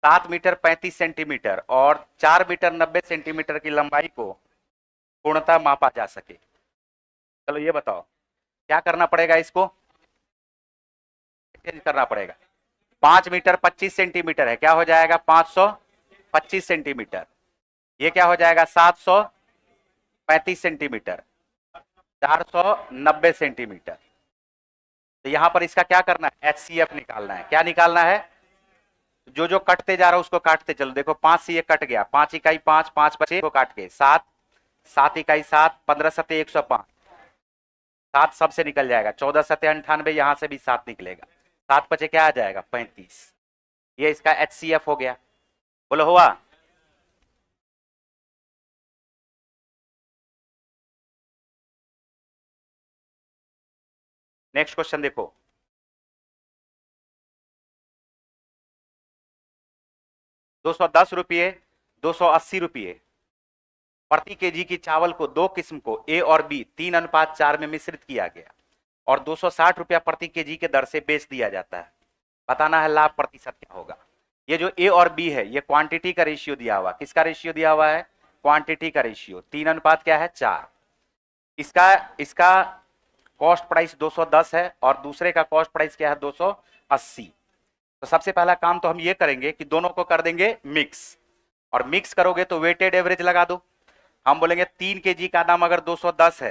7 metre 35 centimetre और 4 metre 90 centimetre की लंबाई को पूर्णतः मापा जा सके। चलो ये बताओ क्या करना पड़ेगा, इसको चेंज करना पड़ेगा। 5 मीटर 25 सेंटीमीटर है, क्या हो जाएगा 525 सेंटीमीटर। ये क्या हो जाएगा 735 सेंटीमीटर, 490 सेंटीमीटर। तो यहां पर इसका क्या करना है, HCF निकालना है। क्या निकालना है, जो जो कटते जा रहा है उसको काटते चलो। देखो 5 से ये कट गया, 5 इकाई 5, 5 बचे को काट के 7, 7 इकाई 7, 15 सते 105, 7 सबसे निकल जाएगा, 14 सते 98, यहां से भी 7 निकलेगा, 7 बचे क्या आ जाएगा 35। ये इसका HCF हो गया। बोलो हुआ। नेक्स्ट क्वेश्चन देखो, 210 रुपये 280 रुपये प्रति केजी की चावल को दो किस्म को A और B 3:4 में मिश्रित किया गया और 260 रुपया प्रति केजी के दर से बेच दिया जाता है। बताना है लाभ प्रतिशत क्या होगा। ये जो A और B है ये क्वांटिटी का रेशियो दिया हुआ, किसका रेशियो दिया हुआ है, क्वांटिटी का रेशियो, 3:4। इसका इसका कॉस्ट प्राइस 210 है और दूसरे का कॉस्ट प्राइस क्या है 280। तो सबसे पहला काम तो हम ये करेंगे कि दोनों को कर देंगे मिक्स, और मिक्स करोगे तो वेटेड एवरेज लगा दो। हम बोलेंगे 3 केजी का दाम अगर 210 है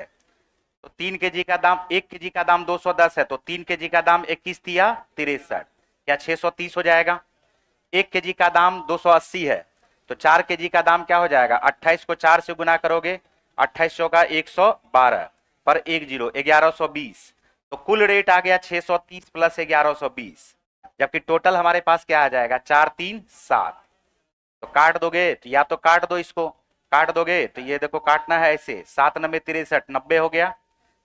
तो 3 केजी का दाम, 1 केजी का दाम 210 है तो 3 केजी का दाम 21 तिया 63, क्या 630 हो जाएगा। 1 केजी का दाम 280 है तो 4 केजी का दाम क्या हो जाएगा, 28 को 4 से गुना करोगे, 28 का 112 पर 1 जीरो 1120, तो कुल रेट आ गया 630 प्लस 1120, जबकि टोटल हमारे पास क्या आ जाएगा 437। तो काट दोगे तो या तो काट दो, इसको काट दोगे तो ये देखो काटना है ऐसे, 7 9 63 90 हो गया,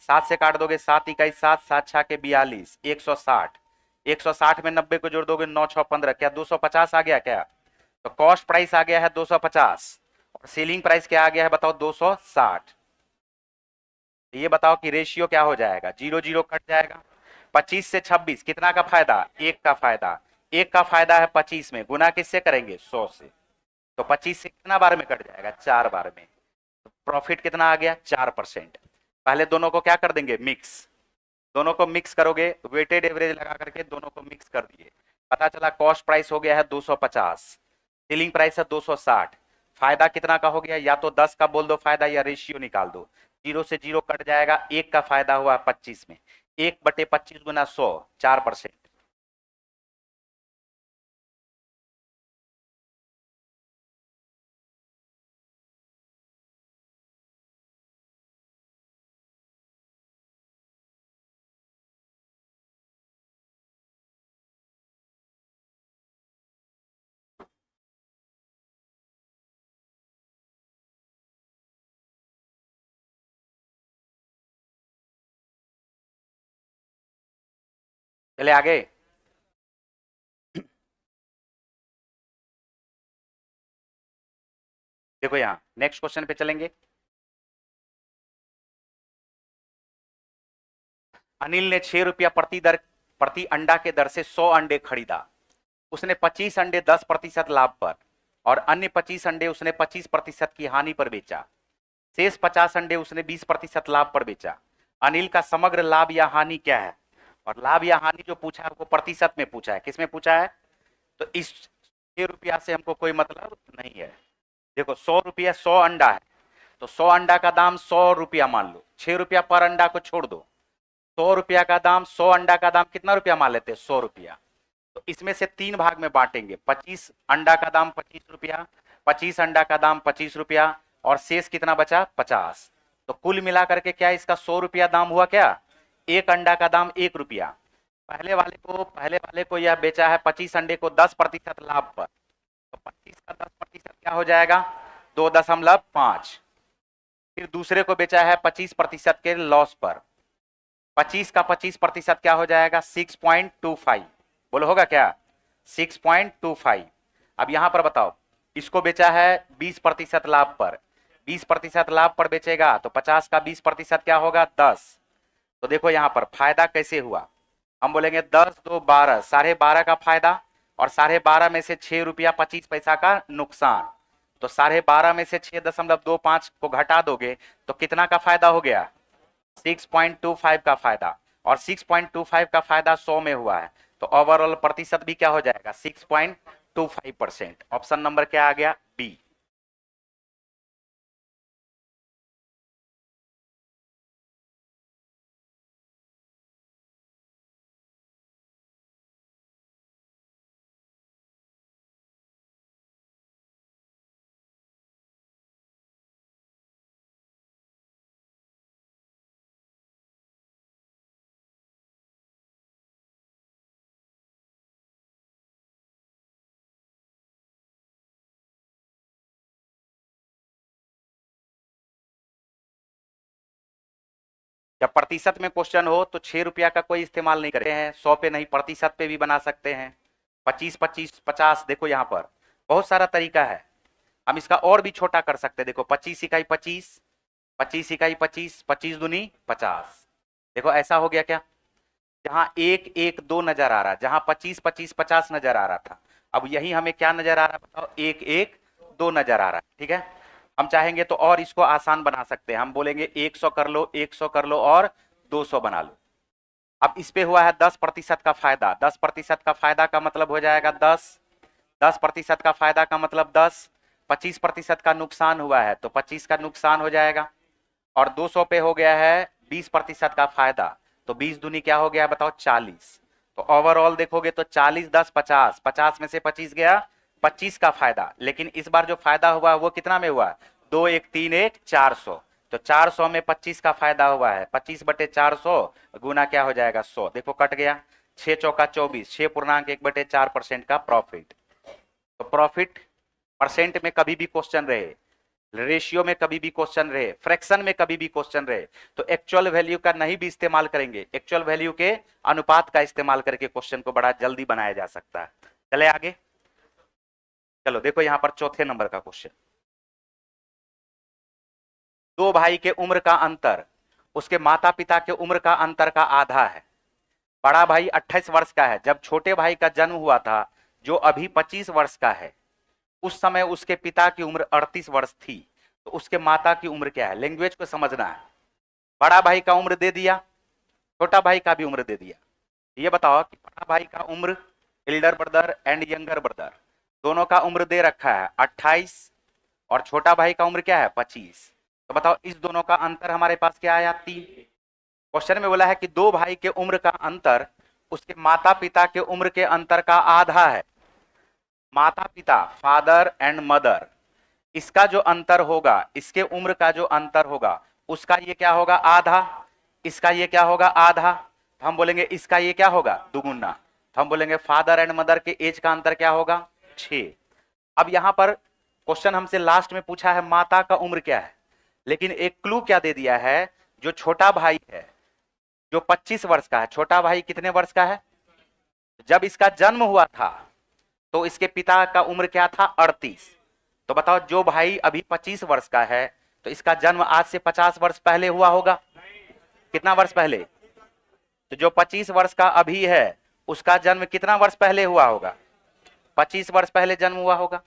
7 से काट दोगे 7 इकाई 7, 7 6 के 42, 160, 160 में 90 को जोड़ दोगे 9 6 15, क्या 250 आ गया क्या। तो कॉस्ट प्राइस आ गया है 250 और सेलिंग प्राइस क्या आ गया है बताओ 260। ये बताओ कि रेशियो क्या हो जाएगा, 0 0 कट जाएगा। 25 से 26 कितना का फायदा, 1 का फायदा, 1 का फायदा है 25 में, गुना किससे करेंगे 100 से, तो 25 से कितना बार में कट जाएगा 4 बार में। तो प्रॉफिट कितना आ गया 4%। पहले दोनों को क्या कर देंगे मिक्स, दोनों को मिक्स करोगे, वेटेड एवरेज लगा करके दोनों को मिक्स कर दिए, पता चला कॉस्ट प्राइस हो गया है 250, सेलिंग प्राइस है 260, फायदा कितना का हो गया, या तो 10 का बोल दो फायदा या रेशियो निकाल दो, 0 से 0 कट जाएगा, 1 का फायदा हुआ 25 में, 1/25 गुना 100 4%। चले आगे, देखो यहां नेक्स्ट क्वेश्चन पे चलेंगे। अनिल ने 6 रुपया प्रति अंडा के दर से 100 अंडे खरीदा। उसने 25 अंडे 10% लाभ पर और अन्य 25 अंडे उसने 25% की हानि पर बेचा। शेष 50 अंडे उसने 20% लाभ पर बेचा। अनिल का समग्र लाभ या हानि क्या है, और लाभ या हानि जो पूछा है वो प्रतिशत में पूछा है, किसमें पूछा है, तो इस 6 रुपया से हमको कोई मतलब नहीं है। देखो 100 रुपया 100 अंडा है तो 100 अंडा का दाम 100 रुपया मान लो, 6 रुपया पर अंडा को छोड़ दो, 100 रुपया का दाम, 100 अंडा का दाम कितना रुपया मान लेते हैं 100 रुपया। तो इसमें से 3 भाग में बांटेंगे, 25 अंडा का दाम 25 रुपया, 25 अंडा का दाम 25 रुपया और शेष कितना बचा 50। तो कुल मिलाकर के क्या इसका 100 रुपया दाम हुआ, क्या एक अंडा का दाम 1 रुपया। पहले वाले को यह बेचा है 25 अंडे को 10% लाभ पर, तो 25 का 10% क्या हो जाएगा 2.5। फिर दूसरे को बेचा है 25% के लॉस पर, 25 का 25% क्या हो जाएगा 6.25, बोलो होगा क्या 6.25। अब यहां पर बताओ इसको बेचा है 20% लाभ पर, 20% लाभ पर बेचेगा तो 50 का 20% क्या होगा 10। तो देखो यहां पर फायदा कैसे हुआ, हम बोलेंगे 10 2 12, 12.5 का फायदा और 12.5 में से 6 रुपया 25 पैसा का नुकसान। तो 12.5 में से 6.25 को घटा दोगे तो कितना का फायदा हो गया? 6.25 का फायदा। और 6.25 का फायदा 100 में हुआ है, तो ओवरऑल प्रतिशत भी क्या हो जाएगा? 6.25%। ऑप्शन नंबर क्या आ गया? बी। जब प्रतिशत में क्वेश्चन हो तो 6 रुपया का कोई इस्तेमाल नहीं करते हैं, 100 पे नहीं, प्रतिशत पे भी बना सकते हैं। 25 25 50, देखो यहाँ पर बहुत सारा तरीका है। हम इसका और भी छोटा कर सकते हैं। देखो 25 इकाई 25, 25 इकाई 25, 25 दूनी 50। देखो ऐसा हो गया क्या? जहां 1 1 2 नजर आ रहा, जहां 25 25 50 नजर आ रहा था, अब यही हमें क्या नजर आ रहा है बताओ? 1 1 2 नजर आ रहा है। ठीक है, हम चाहेंगे तो और इसको आसान बना सकते हैं। हम बोलेंगे 100 कर लो, 100 कर लो और 200 बना लो। अब इस पे हुआ है 10% का फायदा। 10% का फायदा का मतलब हो जाएगा 10। 10% का फायदा का मतलब 10। 25% का नुकसान हुआ है तो 25 का नुकसान हो जाएगा। और 200 पे हो गया है 20% का फायदा, तो 20 दूनी क्या हो गया बताओ? 40। तो ओवरऑल देखोगे तो 40 10 50, 50 में से 25 गया, 25 का फायदा। लेकिन इस बार जो फायदा हुआ वो कितना में हुआ? 2 1 3 1 400। तो 400 में 25 का फायदा हुआ है, 25/400 गुना क्या हो जाएगा? 100। देखो कट गया, 6 चौका 24, 6.1/4% का प्रॉफिट। तो प्रॉफिट परसेंट में कभी भी क्वेश्चन रहे, रेशियो में कभी भी क्वेश्चन रहे, फ्रैक्शन में कभी भी क्वेश्चन रहे, तो एक्चुअल वैल्यू का नहीं भी इस्तेमाल करेंगे, एक्चुअल वैल्यू के अनुपात का इस्तेमाल करके क्वेश्चन को बड़ा जल्दी बनाया जा सकता है। चले आगे, चलो देखो यहां पर चौथे नंबर का क्वेश्चन। दो भाई के उम्र का अंतर उसके माता पिता के उम्र का अंतर का आधा है। बड़ा भाई 28 वर्ष का है जब छोटे भाई का जन्म हुआ था, जो अभी 25 वर्ष का है। उस समय उसके पिता की उम्र 38 वर्ष थी, तो उसके माता की उम्र क्या है? लैंग्वेज को समझना है। बड़ा भाई का उम्र दे दिया, छोटा भाई का भी उम्र दे दिया। ये बताओ कि बड़ा भाई का उम्र, Elder brother and younger brother, दोनों का उम्र दे रखा है 28, और छोटा भाई का उम्र क्या है? 25। तो बताओ इस दोनों का अंतर हमारे पास क्या आया? 3। क्वेश्चन में बोला है कि दो भाई के उम्र का अंतर उसके माता पिता के उम्र के अंतर का आधा है। माता पिता, फादर एंड मदर, इसका जो अंतर होगा, इसके उम्र का जो अंतर होगा, उसका ये क्या होगा? आधा। इसका ये क्या होगा? आधा। तो हम बोलेंगे इसका ये क्या होगा? दुगुना। तो हम बोलेंगे फादर एंड मदर के एज का अंतर क्या होगा? 6। अब यहां पर क्वेश्चन हमसे लास्ट में पूछा है माता का उम्र क्या है, लेकिन एक क्लू क्या दे दिया है? जो छोटा भाई है, जो 25 वर्ष का है, छोटा भाई कितने वर्ष का है? जब इसका जन्म हुआ था तो इसके पिता का उम्र क्या था? 38। तो बताओ जो भाई अभी 25 वर्ष का है, तो इसका जन्म आज से 50 वर्ष पहले हुआ होगा। कितना वर्ष पहले? तो जो 25 वर्ष का अभी है, उसका जन्म कितना वर्ष पहले हुआ होगा? 25 वर्ष पहले जन्म हुआ होगा।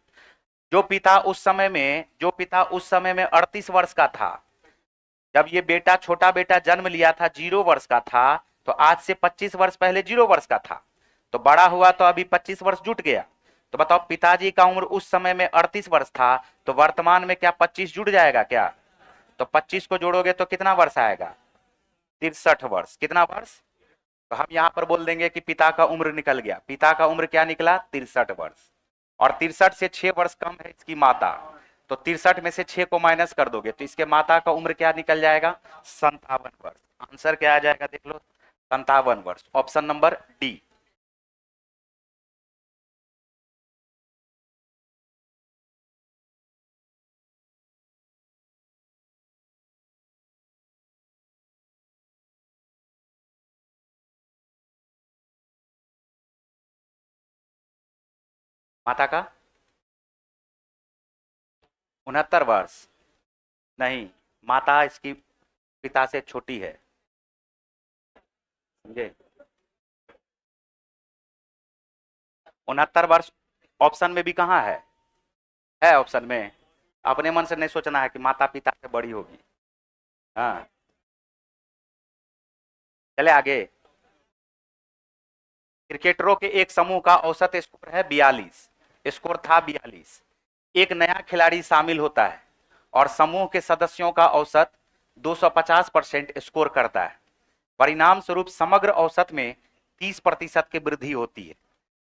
जो पिता उस समय में 38 वर्ष का था, जब ये बेटा, छोटा बेटा जन्म लिया था 0 वर्ष का था, तो आज से 25 वर्ष पहले 0 वर्ष का था। तो बड़ा हुआ तो अभी 25 वर्ष जुट गया। तो बताओ पिताजी का उम्र उस समय में 38 वर्ष था, तो वर्तमान में क्या 25 जुड़ जाएगा क्या? तो 25 को जोड़ोगे तो कितना वर्ष आएगा? 63 वर्ष। कितना वर्ष? तो हम यहां पर बोल देंगे कि पिता का उम्र निकल गया। पिता का उम्र क्या निकला? 63 वर्ष। और 63 से 6 वर्ष कम है इसकी माता, तो 63 में से 6 को माइनस कर दोगे तो इसके माता का उम्र क्या निकल जाएगा? 57 वर्ष। आंसर क्या आ जाएगा देख लो? 57 वर्ष। Option number D. माता का 69 वर्ष। नहीं, माता इसकी पिता से छोटी है, समझे? 69 वर्ष ऑप्शन में भी कहाँ है ऑप्शन में। अपने मन से नहीं सोचना है कि माता पिता से बड़ी होगी। हाँ, चले आगे। क्रिकेटरों के एक समूह का औसत स्कोर है 42, स्कोर था 42। एक नया खिलाड़ी शामिल होता है और समूह के सदस्यों का औसत 250% स्कोर करता है। परिणाम स्वरूप समग्र औसत में 30% की वृद्धि होती है।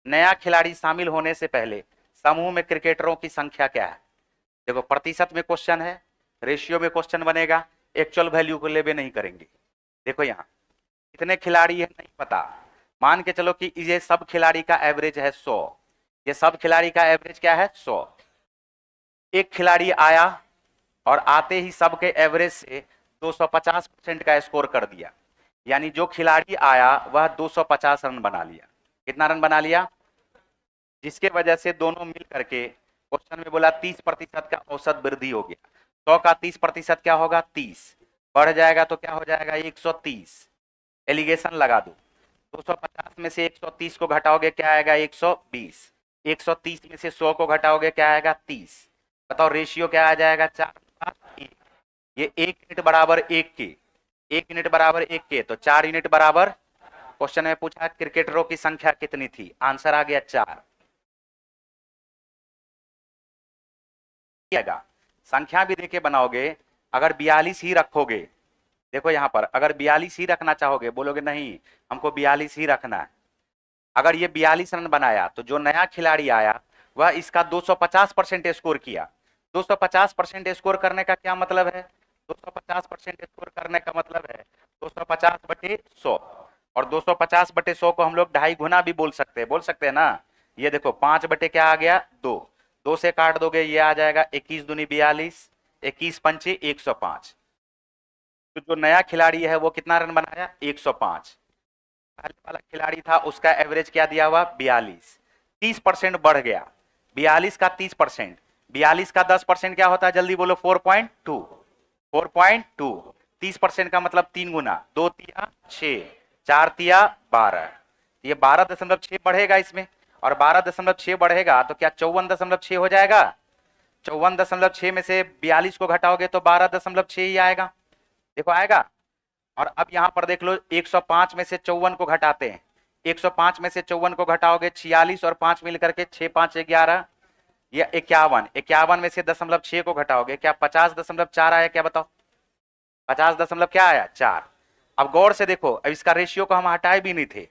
नया खिलाड़ी शामिल होने से पहले समूह में क्रिकेटरों की संख्या क्या है। देखो प्रतिशत में क्वेश्चन है, रेशियो में क्वेश्चन बनेगा, एक्चुअल वैल्यू को लेवे नहीं करेंगे। देखो यहाँ कितने खिलाड़ी है नहीं पता, मान के चलो कि ये सब खिलाड़ी का एवरेज है 100, ये सब खिलाड़ी का एवरेज क्या है 100। एक खिलाड़ी आया और आते ही सबके एवरेज से 250% का स्कोर कर दिया, यानी जो खिलाड़ी आया वह 250 रन बना लिया। कितना रन बना लिया, जिसके वजह से दोनों मिल करके क्वेश्चन में बोला 30% का औसत वृद्धि हो गया। 100 का 30% क्या होगा 30, बढ़ जाएगा तो क्या हो जाएगा 130। एलिगेशन लगा दो, 250 में से 130 को घटाओगे क्या आएगा 120, 130 में से 100 को घटाओगे क्या आएगा 30। बताओ रेशियो क्या आ जाएगा 4:1। ये 1 यूनिट बराबर 1 के, 1 यूनिट बराबर 1 के, तो 4 यूनिट बराबर। क्वेश्चन में पूछा क्रिकेटरों की संख्या कितनी थी, आंसर आ गया 4। संख्या भी देके बनाओगे, अगर 42 ही रखोगे, देखो यहां पर अगर 42 ही रखना चाहोगे, बोलोगे नहीं हमको 42 ही रखना है। अगर ये 42 रन बनाया तो जो नया खिलाड़ी आया वह इसका 250% स्कोर किया। 250% स्कोर करने का क्या मतलब है, 250% स्कोर करने का मतलब है 250/100, और 250/100 को हम लोग 2.5 गुना भी बोल सकते हैं ना। ये देखो 5 बटे क्या आ गया 2, 2 से काट दोगे ये आ जाएगा 21 दूनी 42, 21 पंचे 105। तो जो नया खिलाड़ी है वो कितना रन बनाया 105। पहले वाला खिलाड़ी था उसका एवरेज क्या दिया हुआ 42, 30% बढ़ गया। 42 का 30%, 42 का 10% क्या होता है जल्दी बोलो 4.2, 4.2। 30% का मतलब 3 गुना, 2 तिया 6, 4 तिया 12, ये 12.6 बढ़ेगा इसमें, और 12.6 बढ़ेगा तो क्या 54.6 हो जाएगा। 54.6 में से 42 को घटाओगे तो 12.6 ही आएगा। देखो आएगा। और अब यहां पर देख लो 105 में से 54 को घटाते हैं, 105 में से 54 को घटाओगे 46 और 5 मिलकर के 6 5 11 या 51, 51 में से 0.6 को घटाओगे क्या 50.4 आया, क्या बताओ 50 दशमलव क्या आया 4। अब गौर से देखो, अब इसका रेशियो को हम हटाए भी नहीं थे,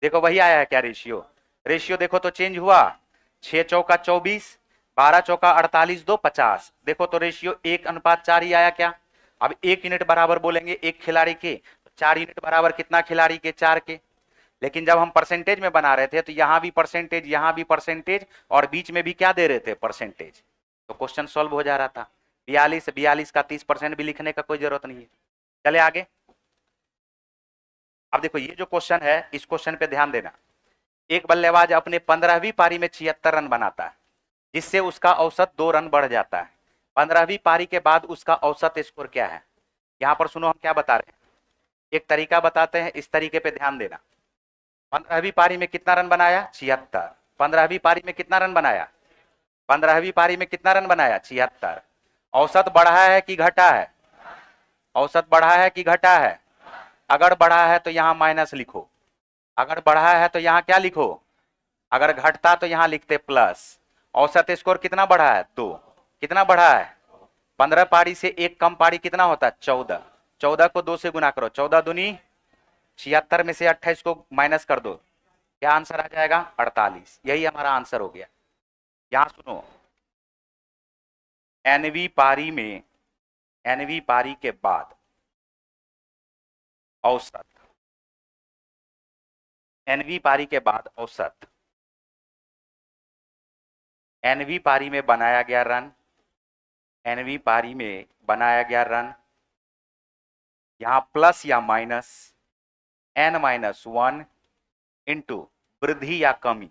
देखो वही आया है क्या रेशियो, रेशियो देखो तो चेंज हुआ, 6 चौका 24, 12 चौका 48, 2 50, देखो तो रेशियो 1:4 ही आया क्या। अब 1 यूनिट बराबर बोलेंगे एक खिलाड़ी के, तो 4 यूनिट बराबर कितना खिलाड़ी के 4 के। लेकिन जब हम परसेंटेज में बना रहे थे तो यहां भी परसेंटेज, यहां भी परसेंटेज, और बीच में भी क्या दे रहे थे परसेंटेज, तो क्वेश्चन सॉल्व हो जा रहा था। 42 का 30% भी लिखने का कोई जरूरत नहीं है। चले आगे। अब देखो ये जो क्वेश्चन है इस क्वेश्चन पे ध्यान देना। एक बल्लेबाज अपने 15वीं पारी में 76 रन बनाता है, जिससे उसका औसत 2 रन बढ़ जाता है। 15वीं पारी के बाद उसका औसत स्कोर क्या है। यहां पर सुनो हम क्या बता रहे हैं, एक तरीका बताते हैं, इस तरीके पे ध्यान देना। 15वीं पारी में कितना रन बनाया 76, 15वीं पारी में कितना रन बनाया, 15वीं पारी में कितना रन बनाया 76। औसत बढ़ा है कि घटा है, औसत बढ़ा है कि घटा है। अगर बढ़ा है तो यहां माइनस लिखो, अगर बढ़ा है तो यहां क्या लिखो, अगर घटता तो यहां लिखते प्लस। औसत स्कोर कितना बढ़ा है 2, कितना बढ़ा है 15 पारी से एक कम पारी कितना होता है 14, 14 को 2 से गुना करो, 14 दूनी 76 में से 28 को माइनस कर दो, क्या आंसर आ जाएगा 48। यही हमारा आंसर हो गया। यहां सुनो, एनवी पारी में, एनवी पारी के बाद औसत, एनवी पारी के बाद औसत, एनवी पारी में बनाया गया रन, एनवी पारी में बनाया गया रन, यहां प्लस या माइनस n-1 इंटू वृद्धि या कमी,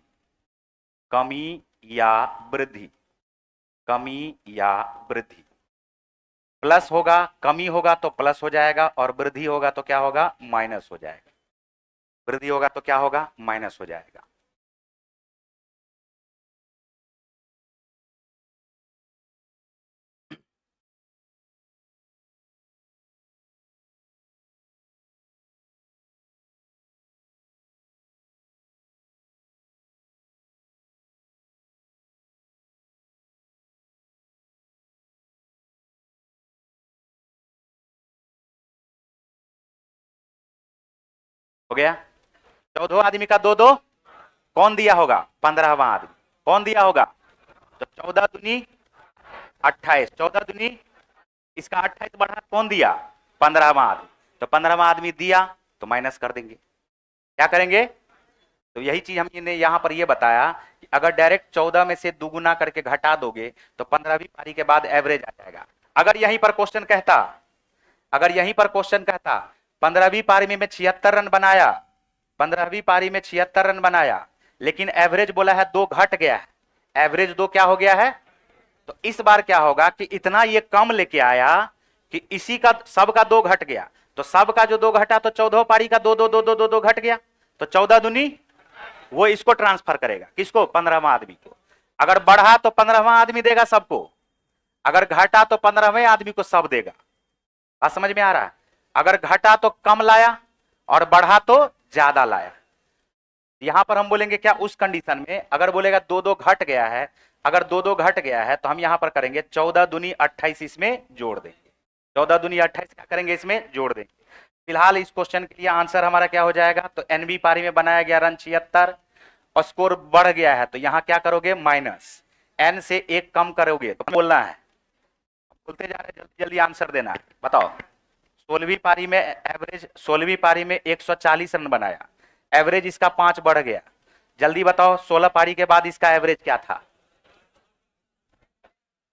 कमी या वृद्धि, कमी या वृद्धि। प्लस होगा, कमी होगा तो प्लस हो जाएगा, और वृद्धि होगा तो क्या होगा माइनस हो जाएगा, वृद्धि होगा तो क्या होगा माइनस हो जाएगा। गया। 14 आदमी का 2-2 कौन दिया होगा? 15वां आदमी। कौन दिया होगा? तो 14 दूनी 28, 14 दूनी इसका 28 बढ़ा कौन दिया? 15वां आदमी। तो 15वां आदमी दिया तो माइनस कर देंगे। क्या करेंगे? तो यही चीज हमने यहां पर यह बताया कि अगर डायरेक्ट 14 में से दुगुना करके घटा दोगे तो 15वीं पारी के बाद एवरेज आ जाएगा। अगर यहीं पर क्वेश्चन कहता, 15वीं पारी में 76 रन बनाया, 15वीं पारी में 76 रन बनाया, लेकिन एवरेज बोला है 2 घट गया है, एवरेज 2 क्या हो गया है? तो इस बार क्या होगा कि इतना ये कम लेके आया कि इसी का सबका 2 घट गया, तो सबका जो 2 घटा तो 14 पारी का 2 घट गया, तो 14 दूनी वो इसको ट्रांसफर करेगा। किसको? 15वां आदमी को। अगर बढ़ा तो 15वां आदमी देगा सबको, अगर घटा तो 15वें आदमी को सब देगा। बात समझ में आ रहा है? अगर घटा तो कम लाया और बढ़ा तो ज्यादा लाया। यहां पर हम बोलेंगे क्या उस कंडीशन में? अगर बोलेगा 2-2 घट गया है, अगर 2-2 घट गया है तो हम यहां पर करेंगे 14 दूनी 28 इसमें जोड़ देंगे। 14 दूनी 28 क्या करेंगे? इसमें जोड़ देंगे। फिलहाल इस क्वेश्चन के लिए आंसर हमारा क्या हो जाएगा? तो एनबी पारी में बनाया गया रन 76 और स्कोर बढ़ गया है, तो यहां क्या करोगे? माइनस एन से 1 कम करोगे तो बोलना है, बोलते जा रहे, जल्दी जल्दी आंसर देना है। बताओ 16वीं पारी में एवरेज, 16वीं पारी में 140 रन बनाया, एवरेज इसका 5 बढ़ गया। जल्दी बताओ 16 पारी के बाद इसका एवरेज क्या था?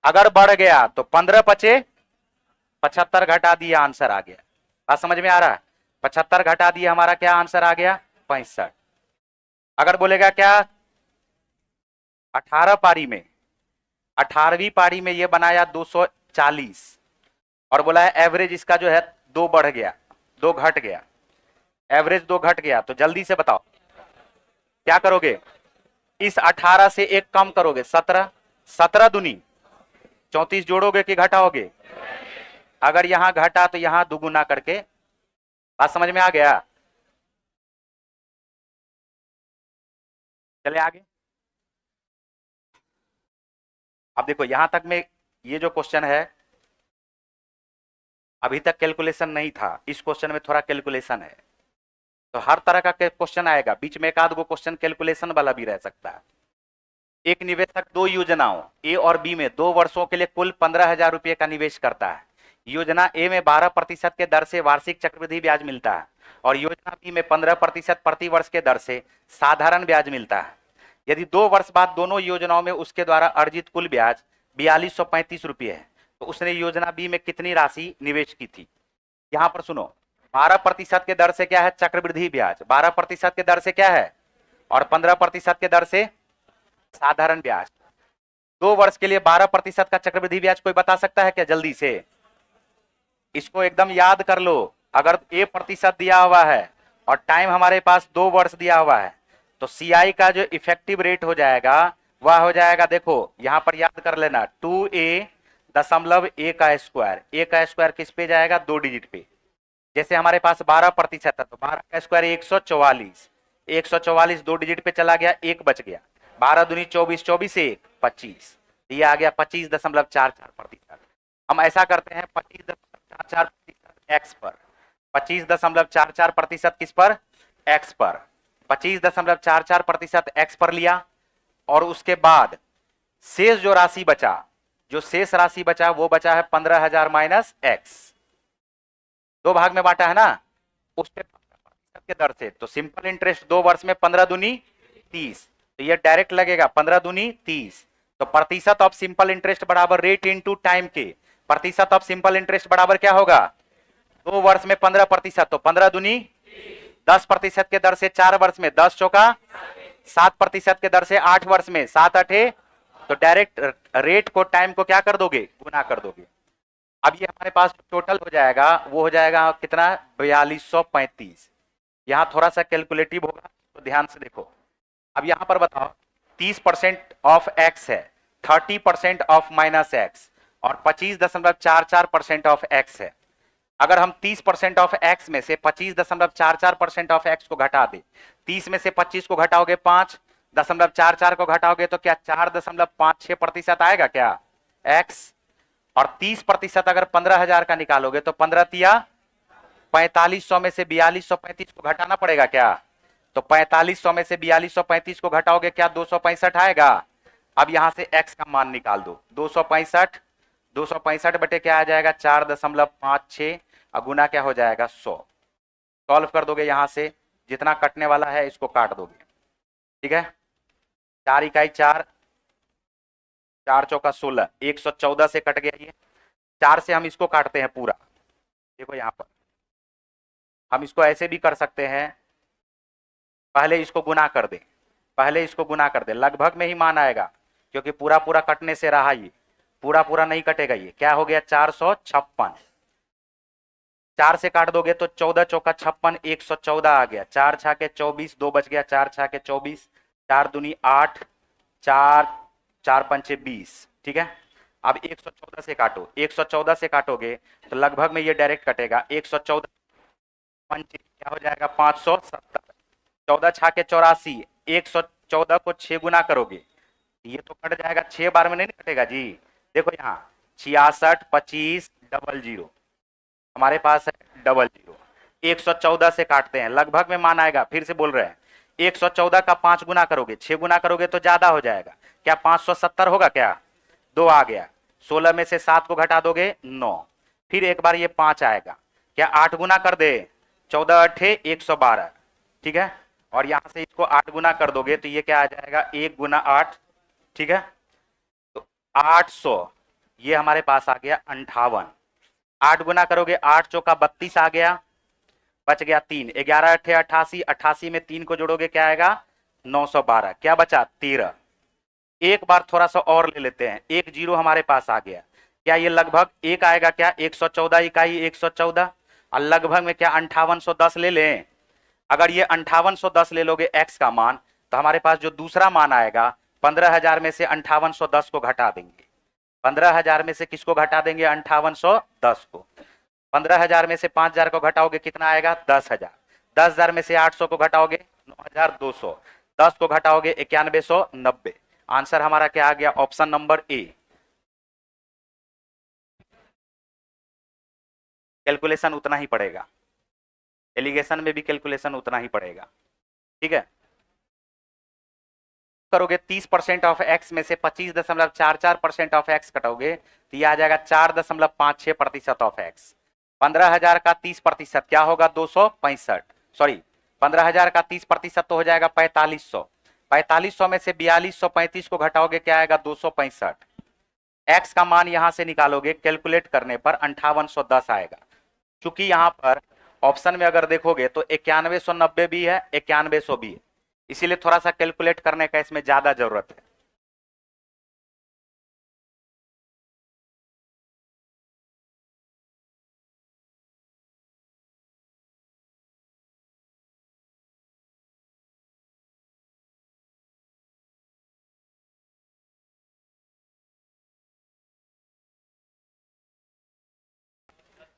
अगर बढ़ गया तो 15 बचे 75 घटा दिया, आंसर आ गया। बात समझ में आ रहा है? 75 घटा दिया, हमारा क्या आंसर आ गया? 65। अगर बोलेगा क्या 18 पारी में, 18वीं पारी में ये बनाया 240 और बोला है एवरेज इसका जो है 2 बढ़ गया, 2 घट गया, एवरेज 2 घट गया, तो जल्दी से बताओ क्या करोगे? इस 18 से 1 कम करोगे, 17, 17 दूनी 34 जोड़ोगे कि घटाओगे? अगर यहां घटा तो यहां दुगुना करके। बात समझ में आ गया? चले आगे। अब देखो यहां तक में ये जो क्वेश्चन है अभी तक कैलकुलेशन नहीं था, इस क्वेश्चन में थोड़ा कैलकुलेशन है। तो हर तरह का क्वेश्चन आएगा, बीच में एक आध गो क्वेश्चन कैलकुलेशन वाला भी रह सकता है। एक निवेशक 2 योजनाओं ए और बी में 2 वर्षों के लिए कुल 15,000 रुपये का निवेश करता है। योजना ए में 12% के दर से वार्षिक चक्रवृद्धि ब्याज मिलता है और योजना बी में 15% प्रति वर्ष के दर से साधारण ब्याज मिलता है। यदि 2 वर्ष बाद दोनों योजनाओं में उसके द्वारा अर्जित कुल ब्याज 4235 रुपये है तो उसने योजना बी में कितनी राशि निवेश की थी? यहां पर सुनो, 12% के दर से क्या है? चक्रवृद्धि ब्याज। 12% के दर से क्या है? और 15% के दर से साधारण ब्याज। 2 वर्ष के लिए 12% का चक्रवृद्धि ब्याज कोई बता सकता है क्या? जल्दी से इसको एकदम याद कर लो। अगर A% दिया हुआ है और टाइम हमारे पास 2 वर्ष दिया हुआ है तो CI का जो इफेक्टिव रेट हो जाएगा वह हो जाएगा, देखो यहां पर याद कर लेना, 2A.A² A का स्क्वायर किस पे जाएगा? 2 डिजिट पे। जैसे हमारे पास 12% है तो 12 का स्क्वायर 144, 144 2 डिजिट पे चला गया, 1 बच गया, 12 दूनी 24, 24 1 25, ये आ गया 25.44%। हम ऐसा करते हैं 25.44% एक्स पर, 25.44% किस पर? एक्स पर। 25.44% एक्स पर लिया और उसके बाद शेष जो राशि बचा, जो शेष राशि बचा वो बचा है 15,000 माइनस एक्स। 2 भाग में बांटा है ना, उस पे 15% के दर से, तो सिंपल इंटरेस्ट 2 वर्ष में 15 दूनी 30, तो ये डायरेक्ट लगेगा 15 दूनी 30। तो प्रतिशत ऑफ सिंपल इंटरेस्ट बराबर रेट इनटू टाइम के, प्रतिशत ऑफ सिंपल इंटरेस्ट बराबर क्या होगा? 2 वर्ष में 15%, तो 15 दूनी 10% के दर से 4 वर्ष में 10 चौका 7% के दर से 8 वर्ष में 7 8, तो डायरेक्ट रेट को टाइम को क्या कर दोगे? गुना कर दोगे। अब ये हमारे पास टोटल हो जाएगा, वो हो जाएगा कितना? 4235। यहां थोड़ा सा कैलकुलेटिव होगा तो ध्यान से देखो। अब यहां पर बताओ 30% ऑफ एक्स है, 30% ऑफ माइनस एक्स और 25.44% ऑफ एक्स है। अगर हम 30% ऑफ एक्स में से 25.44% ऑफ एक्स को घटा दे, 30 में से 25 को घटाओगे 5.44 को घटाओगे तो क्या 4.56% आएगा क्या एक्स? और 30% अगर 15,000 का निकालोगे तो 15 तिया 4500 में से 4235 को घटाना पड़ेगा क्या? तो 4500 में से 4235 को घटाओगे क्या 265 आएगा। अब यहां से x का मान निकाल दो। 265 बटे क्या आ जाएगा 4.56 और गुना क्या हो जाएगा 100। सॉल्व कर दोगे यहां से, जितना कटने वाला है इसको काट दोगे। ठीक है, 4 इकाई 4, 4 चौका 16, 114 से कट गया ये। 4 से हम इसको काटते हैं पूरा। देखो यहां पर हम इसको ऐसे भी कर सकते हैं, पहले इसको गुना कर दे, पहले इसको गुना कर दे, लगभग में ही मान आएगा क्योंकि पूरा पूरा कटने से रहा, ये पूरा पूरा नहीं कटेगा। ये क्या हो गया 456। 4 से काट दोगे तो 14 चौका 56, 114 आ गया। 4 छाके 24, 2 बच गया। 4 छाके 24, 4 दूनी 8, 4 4 पंचे 20। ठीक है, अब 114 से काटो। 114 से काटोगे तो लगभग में ये डायरेक्ट कटेगा। 114 पंचे क्या हो जाएगा 570। 14 छाके 84, 114 को 6 गुना करोगे ये तो कट जाएगा। 6 बार में नहीं कटेगा जी। देखो यहाँ 66 25 00 हमारे पास है 00। 114 से काटते हैं, लगभग में मान आएगा। फिर से बोल रहे हैं 114 का 5 गुना करोगे, 6 गुना करोगे तो ज्यादा हो जाएगा। क्या 570 होगा क्या? 2 आ गया। 16 में से 7 को घटा दोगे 9, फिर एक बार ये 5 आएगा। क्या 8 गुना कर दे 14 अठे 112। ठीक है, और यहां से इसको 8 गुना कर दोगे तो ये क्या आ जाएगा 1 गुना 8। ठीक है, तो 800 ये हमारे पास आ गया 58। 8 गुना करोगे 8 चौका 32 आ गया, बच गया 3। 11 अठे 88, 88 में 3 को जोड़ोगे क्या आएगा 912। क्या बचा 13। एक बार थोड़ा सा और ले लेते हैं, 1 0 हमारे पास आ गया। क्या ये लगभग 1 आएगा क्या 114 इकाई 114, और लगभग में क्या 5810 ले लें। अगर ये 5810 ले लोगे x का मान तो हमारे पास जो दूसरा मान आएगा 15,000 में से 5810 को घटा देंगे। 15,000 में से किसको घटा देंगे 5810 को। 15,000 में से 5,000 को घटाओगे कितना आएगा 10,000। 10,000 में से 800 को घटाओगे 9,200। 10 को घटाओगे 9190। आंसर हमारा क्या आ गया ऑप्शन नंबर ए। कैलकुलेशन उतना ही पड़ेगा, एलिगेशन में भी कैलकुलेशन उतना ही पड़ेगा। ठीक है, करोगे 30% ऑफ एक्स में से 25.44% ऑफ एक्स कटोगे तो ये आ जाएगा 4.56% ऑफ एक्स। 15,000 का 30% क्या होगा 265, सॉरी 15,000 का 30% तो हो जाएगा 4500। 4500 में से 4235 को घटाओगे क्या आएगा 265। एक्स का मान यहां से निकालोगे कैलकुलेट करने पर 5810 आएगा। क्योंकि यहां पर ऑप्शन में अगर देखोगे तो 9190 भी है 9100 भी है, इसीलिए थोड़ा सा कैलकुलेट करने का इसमें ज्यादा जरूरत है।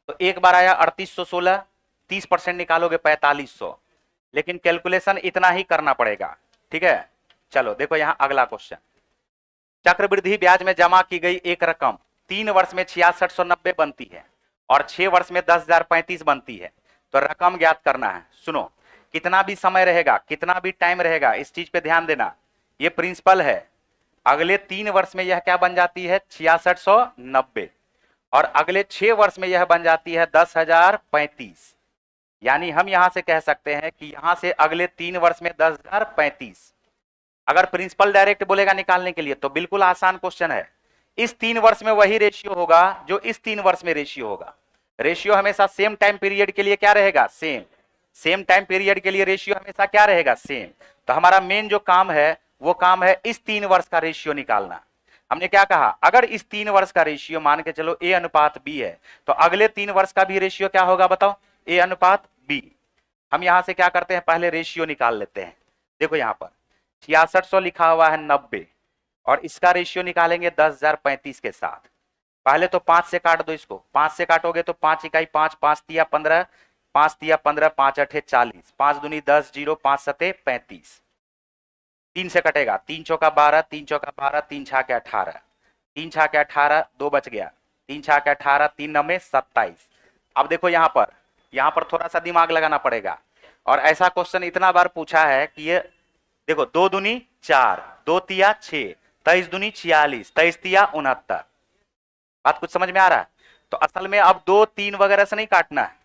तो एक बार आया 3816, 30% निकालोगे 4500, लेकिन कैलकुलेशन इतना ही करना पड़ेगा। ठीक है, चलो देखो यहां अगला क्वेश्चन। चक्रवृद्धि ब्याज में जमा की गई एक रकम 3 वर्ष में 6690 बनती है और 6 वर्ष में 10,035 बनती है, तो रकम ज्ञात करना है। सुनो, कितना भी समय रहेगा, कितना भी टाइम रहेगा, इस चीज पे ध्यान देना। ये प्रिंसिपल है। अगले 3 वर्ष में यह क्या बन जाती है 6690, और अगले 6 वर्ष में यह बन जाती है 10,035। यानी हम यहां से कह सकते हैं कि यहां से अगले 3 वर्ष में 10,035। अगर प्रिंसिपल डायरेक्ट बोलेगा निकालने के लिए तो बिल्कुल आसान क्वेश्चन है। इस 3 वर्ष में वही रेशियो होगा जो इस 3 वर्ष में रेशियो होगा। रेशियो हमेशा सेम टाइम पीरियड के लिए क्या रहेगा सेम। सेम टाइम पीरियड के लिए रेशियो हमेशा क्या रहेगा सेम। तो हमारा मेन जो काम है वो काम है इस 3 वर्ष का रेशियो निकालना। हमने क्या कहा, अगर इस 3 वर्ष का रेशियो मान के चलो A अनुपात B है तो अगले 3 वर्ष का भी रेशियो क्या होगा बताओ A अनुपात B। हम यहां से क्या करते हैं पहले रेशियो निकाल लेते हैं। देखो यहां पर 6600 लिखा हुआ है 90 और इसका रेशियो निकालेंगे 10,035 के साथ। पहले तो 5 से काट दो इसको, 5 से काटोगे तो 5 इकाई 5, 5 तिया 15, 5 तिया 15, 5 अठे 40, 5 दूनी 10, 0 5 सते 35। 3 से कटेगा, 3 चौका 12, 3 चौका 12, 3 छाके 18, 3 छाके 18, 2 बच गया, 3 छाके 18, 3 9 में 27। अब देखो यहां पर यहां पर थोड़ा सा दिमाग लगाना पड़ेगा। और ऐसा क्वेश्चन इतना बार पूछा है कि ये देखो, 2 दूनी 4, 2 तिया 6, 23 दूनी 46, 23 तिया 69। बात कुछ समझ में आ रहा है? तो असल में अब 2 3 वगैरह से नहीं काटना है,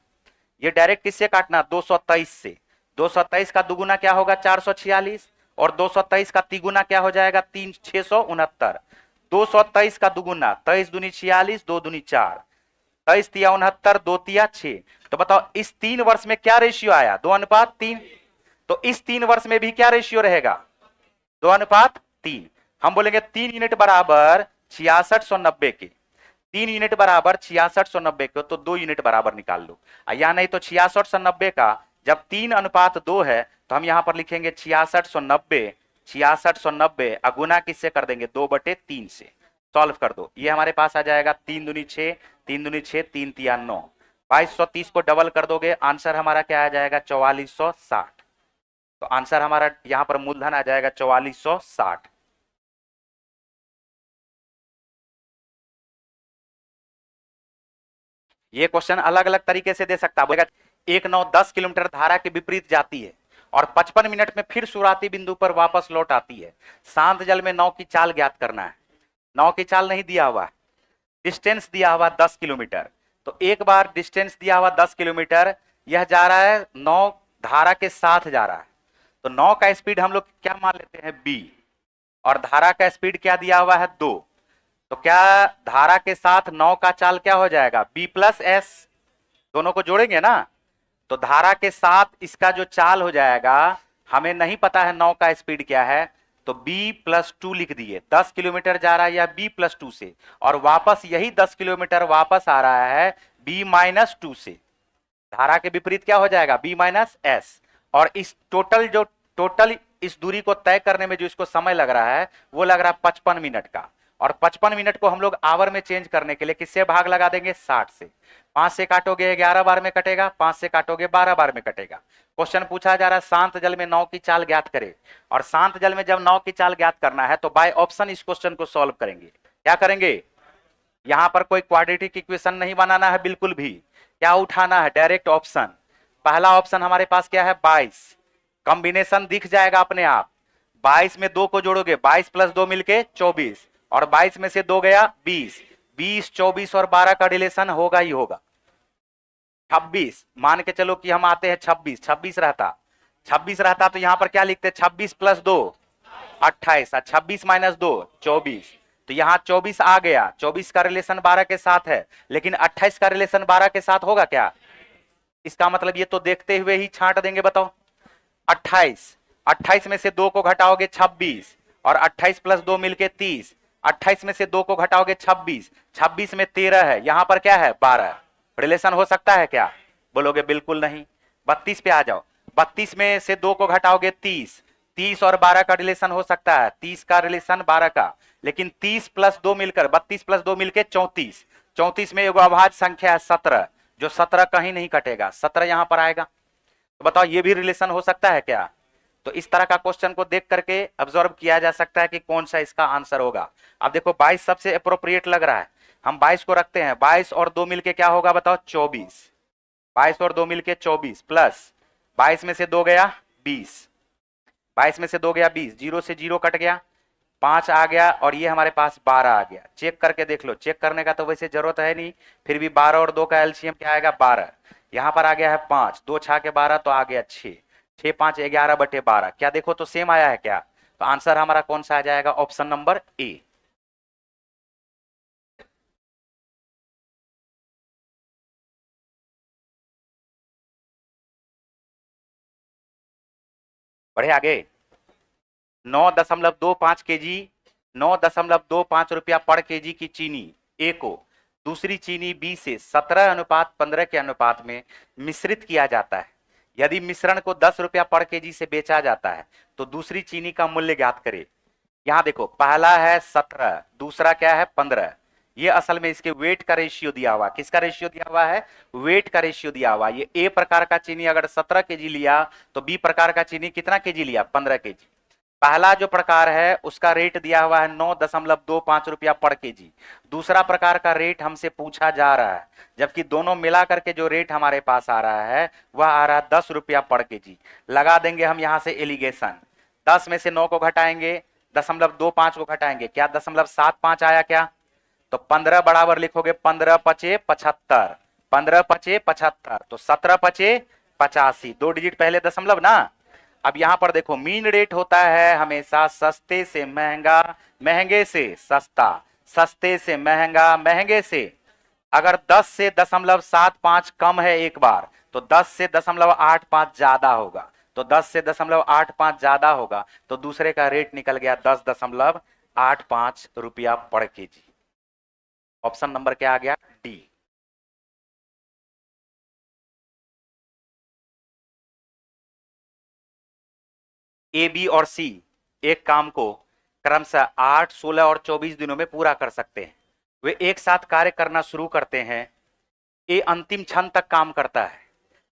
ये डायरेक्ट किससे काटना, 223 से। 223 का दुगुना क्या होगा, 446, और 223 का तिगुना क्या हो जाएगा, 669। 223 का दुगुना 23 दूनी 46, 2 दूनी 4, 23 तिया 69, 2 तिया 6। तो बताओ इस 3 वर्ष में क्या रेशियो आया, 2:3। तो इस 3 वर्ष में भी क्या रेशियो रहेगा, 2:3। हम बोलेंगे 3 यूनिट बराबर 6690 के, 3 यूनिट बराबर 6690 के, तो 2 यूनिट बराबर निकाल लो। या नहीं तो 6690 का जब 3:2 है तो हम यहां पर लिखेंगे 6690, 6690 अगुना किससे कर देंगे, 2/3 से। सॉल्व कर दो, ये हमारे पास आ जाएगा 3 दूनी 6, 3 दूनी 6, 3 तिया 9, 2230 को डबल कर दोगे, आंसर हमारा क्या आ जाएगा, 4460। तो आंसर हमारा यहां पर मूलधन आ जाएगा 4460। ये क्वेश्चन अलग अलग तरीके से दे सकता है। 1 9 10 किलोमीटर धारा के विपरीत जाती है और 55 मिनट में फिर शुरुआती बिंदु पर वापस लौट आती है। शांत जल में नाव की चाल ज्ञात करना है। नाव की चाल नहीं दिया हुआ, डिस्टेंस दिया हुआ 10 किलोमीटर। तो एक बार डिस्टेंस दिया हुआ 10 किलोमीटर, यह जा रहा है नाव धारा के साथ जा रहा है। तो नाव का स्पीड हम लोग क्या मान लेते हैं, b, और धारा का स्पीड क्या दिया हुआ है, 2। तो क्या धारा के साथ नाव का चाल क्या हो जाएगा, b+s, दोनों को जोड़ेंगे ना। तो धारा के साथ इसका जो चाल हो जाएगा, हमें नहीं पता है नाव का स्पीड क्या है, तो b+2 लिख दिए। 10 किलोमीटर जा रहा है या b+2 से, और वापस यही 10 किलोमीटर वापस आ रहा है b-2 से। धारा के विपरीत क्या हो जाएगा, b-s। और इस टोटल इस दूरी को तय करने में जो इसको समय लग रहा है, वो लग रहा है 55 मिनट का। और 55 मिनट को हम लोग आवर में चेंज करने के लिए किससे भाग लगा देंगे, 60 से। 5 से काटोगे 11 बार में कटेगा, 5 से काटोगे 12 बार में कटेगा। क्वेश्चन पूछा जा रहा है शांत जल में नाव की चाल ज्ञात करे, और शांत जल में जब नाव की चाल ज्ञात करना है तो बाय ऑप्शन इस क्वेश्चन को सॉल्व करेंगे। क्या करेंगे, यहां पर कोई क्वाड्रेटिक इक्वेशन नहीं बनाना है बिल्कुल भी। क्या उठाना है, डायरेक्ट ऑप्शन। पहला ऑप्शन हमारे पास क्या है, 22, कॉम्बिनेशन दिख जाएगा अपने आप। 22 में 2 को जोड़ोगे, 22 + 2 मिलके 24, और 22 में से 2 गया 20, 20 24 और 12 का रिलेशन होगा ही होगा। 26 मान के चलो कि हम आते हैं 26, 26 रहता, 26 रहता तो यहां पर क्या लिखते, 26 + 2 28, 26 - 2 24। तो यहां 24 आ गया, 24 का रिलेशन 12 के साथ है, लेकिन 28 का रिलेशन 12 के साथ होगा क्या। इसका मतलब ये तो देखते हुए ही छांट देंगे। बताओ 28, 28 में से 2 को घटाओगे 26, और 28 + 2 मिलके 30, 28 में से 2 को घटाओगे 26, 26 में 13 है, यहां पर क्या है 12। रिलेशन हो सकता है क्या, बोलोगे बिल्कुल नहीं। 32 पे आ जाओ, 32 में से 2 को घटाओगे 30, 30 और 12 का रिलेशन हो सकता है, 30 का रिलेशन 12 का, लेकिन 30 + 2 मिलकर 32 + 2 मिलके 34, 34 में एगो अभाज्य संख्या है 17, जो 17 कहीं नहीं कटेगा, 17 यहां पर आएगा। तो बताओ ये भी रिलेशन हो सकता है क्या। तो इस तरह का क्वेश्चन को देख करके ऑब्जर्व किया जा सकता है कि कौन सा इसका आंसर होगा। अब देखो 22 सबसे अप्रोप्रिएट लग रहा है, हम 22 को रखते हैं, 22 और 2 मिलके क्या होगा बताओ 24, 22 और 2 मिलके 24, प्लस 22 में से 2 गया 20, 22 में से 2 गया 20, 0 से 0 कट गया, 5 आ गया, और ये हमारे पास 12 आ गया। चेक करके देख लो, चेक करने का तो वैसे जरूरत है नहीं, फिर भी 12 और 2 का एलसीएम क्या आएगा 12। यहां पर आ गया है 5, 2 छा के 12 तो आ गया 6, 6 5 11/12। क्या देखो तो सेम आया है क्या। तो आंसर हमारा कौन सा आ जाएगा, ऑप्शन नंबर ए। बढ़े आगे। 9.25 केजी, 9.25 रुपया पर केजी की चीनी ए को दूसरी चीनी बी से 17:15 के अनुपात में मिश्रित किया जाता है। यदि मिश्रण को 10 रुपया पर केजी से बेचा जाता है तो दूसरी चीनी का मूल्य ज्ञात करें। यहां देखो पहला है 17, दूसरा क्या है 15। ये असल में इसके वेट का रेशियो दिया हुआ, किसका रेशियो दिया हुआ है, वेट का रेशियो दिया हुआ। ये ए प्रकार का चीनी अगर 17 केजी लिया तो बी प्रकार का चीनी कितना केजी लिया, 15 केजी। पहला जो प्रकार है उसका रेट दिया हुआ है 9.25 रुपया पर केजी। दूसरा प्रकार का रेट हमसे पूछा जा रहा है, जबकि दोनों मिला करके जो रेट हमारे पास आ रहा है वह आ रहा है 10 रुपया पर केजी। लगा देंगे हम यहां से एलिगेशन, 10 में से 9 को घटाएंगे, 0.25 को घटाएंगे, क्या 0.75 आया क्या? तो 15 बराबर लिखोगे 15 पचे 75, 15 पचे 75, तो 17 पचे 85, 2 डिजिट पहले दशमलव ना। अब यहां पर देखो मीन रेट होता है हमेशा सस्ते से महंगा, महंगे से सस्ता, सस्ते से महंगा, महंगे से। अगर 10 से 0.75 कम है एक बार, तो 10 से 0.85 ज्यादा होगा, तो 10 से 0.85 ज्यादा होगा, तो दूसरे का रेट निकल गया 10.85 रुपया पर केजी। ऑप्शन नंबर क्या आ गया? डी। ए, बी और सी एक काम को क्रमशः 8, 16 और 24 दिनों में पूरा कर सकते हैं। वे एक साथ कार्य करना शुरू करते हैं। ए अंतिम क्षण तक काम करता है,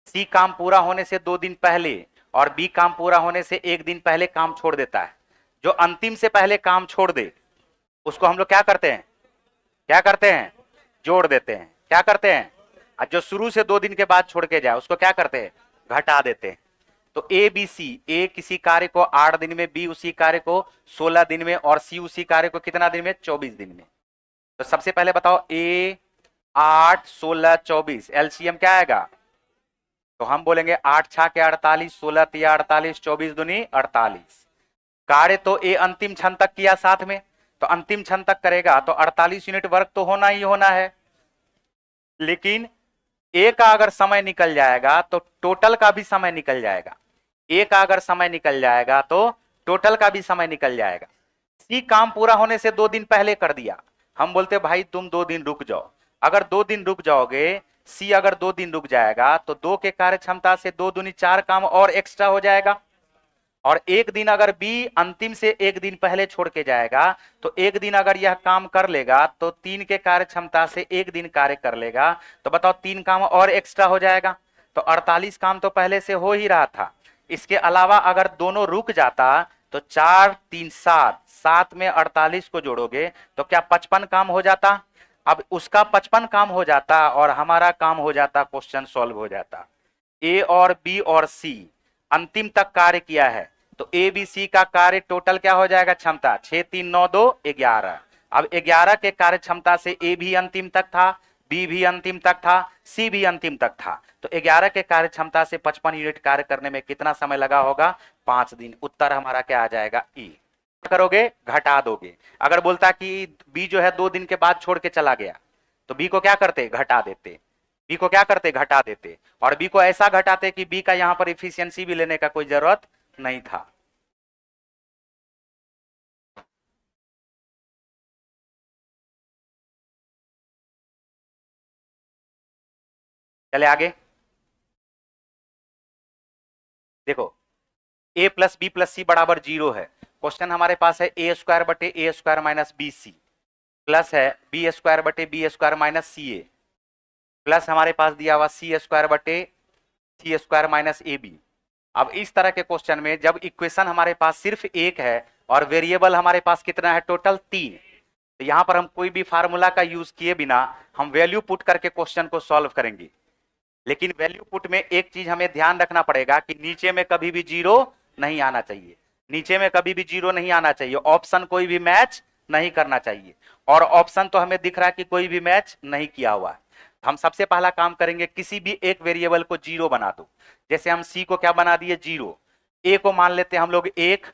सी काम पूरा होने से 2 दिन पहले और बी काम पूरा होने से 1 दिन पहले काम छोड़ देता है। जो अंतिम से पहले काम छोड़ दे उसको हम लोग क्या करते हैं? क्या करते हैं? जोड़ देते हैं। क्या करते हैं? और जो शुरू से 2 दिन के बाद छोड़ के जाए उसको क्या करते हैं? घटा देते हैं। तो ए बी सी, ए किसी कार्य को 8 दिन में, बी उसी कार्य को 16 दिन में और सी उसी कार्य को कितना दिन में? 24 दिन में। तो सबसे पहले बताओ ए 8, 16, 24 एलसीएम क्या आएगा? तो हम बोलेंगे 8 छा के 48, 16 तिया 48, 24 दूनी 48। कार्य तो ए अंतिम क्षण तक किया साथ में, तो अंतिम क्षण तक करेगा तो 48 यूनिट वर्क तो होना ही होना है। लेकिन ए का अगर समय निकल जाएगा तो टोटल का भी समय निकल जाएगा। ए का अगर समय निकल जाएगा तो टोटल का भी समय निकल जाएगा। सी काम पूरा होने से 2 दिन पहले कर दिया, हम बोलते भाई तुम 2 दिन रुक जाओ। अगर 2 दिन रुक जाओगे, सी अगर 2 दिन रुक जाएगा तो 2 के कार्य क्षमता से 2 दूनी 4 काम और एक्स्ट्रा हो जाएगा। और 1 दिन अगर बी अंतिम से 1 दिन पहले छोड़ के जाएगा तो 1 दिन अगर यह काम कर लेगा तो 3 के कार्य क्षमता से 1 दिन कार्य कर लेगा, तो बताओ 3 काम और एक्स्ट्रा हो जाएगा। तो 48 काम तो पहले से हो ही रहा था। इसके अलावा अगर दोनों रुक जाता तो 4 3 7, 7 में 48 को जोड़ोगे तो क्या 55 काम हो जाता? अब उसका 55 काम हो जाता और हमारा काम हो जाता, क्वेश्चन सॉल्व हो जाता। ए और बी और सी अंतिम तक कार्य किया है, तो ए बी सी का कार्य टोटल क्या हो जाएगा? क्षमता 6 3 9 2 11। अब 11 के कार्य क्षमता से ए भी अंतिम तक था, बी भी अंतिम तक था, सी भी अंतिम तक था, तो 11 के कार्य क्षमता से 55 यूनिट कार्य करने में कितना समय लगा होगा? 5 दिन। उत्तर हमारा क्या आ जाएगा? ई। करोगे घटा दोगे। अगर बोलता कि बी जो है 2 दिन के बाद छोड़ के चला गया तो बी को क्या करते? घटा देते। बी को क्या करते? घटा देते। और बी को ऐसा घटाते कि बी का यहां पर इफिशियंसी भी लेने का कोई जरूरत नहीं था। चले आगे। देखो ए प्लस बी प्लस सी बराबर 0 है। क्वेश्चन हमारे पास है ए स्क्वायर बटे A square minus B C, plus है बी स्क्वायर बटे B square minus C A, plus हमारे पास दिया हुआ सी स्क्वायर बटे C square minus A B. अब इस तरह के क्वेश्चन में जब इक्वेशन हमारे पास सिर्फ एक है और वेरिएबल हमारे पास कितना है? टोटल 3, तो यहां पर हम कोई भी फार्मूला का यूज किए बिना हम वैल्यू पुट करके क्वेश्चन को सॉल्व करेंगे। लेकिन वैल्यू पुट में एक चीज हमें ध्यान रखना पड़ेगा कि नीचे में कभी भी 0 नहीं आना चाहिए, नीचे में कभी भी 0 नहीं आना चाहिए। ऑप्शन कोई भी मैच नहीं करना चाहिए, और ऑप्शन तो हमें दिख रहा है कि कोई भी मैच नहीं किया हुआ है। हम सबसे पहला काम करेंगे, किसी भी एक वेरिएबल को 0 बना दो। जैसे हम सी को क्या बना दिए? 0। ए को मान लेते हैं हम लोग 1,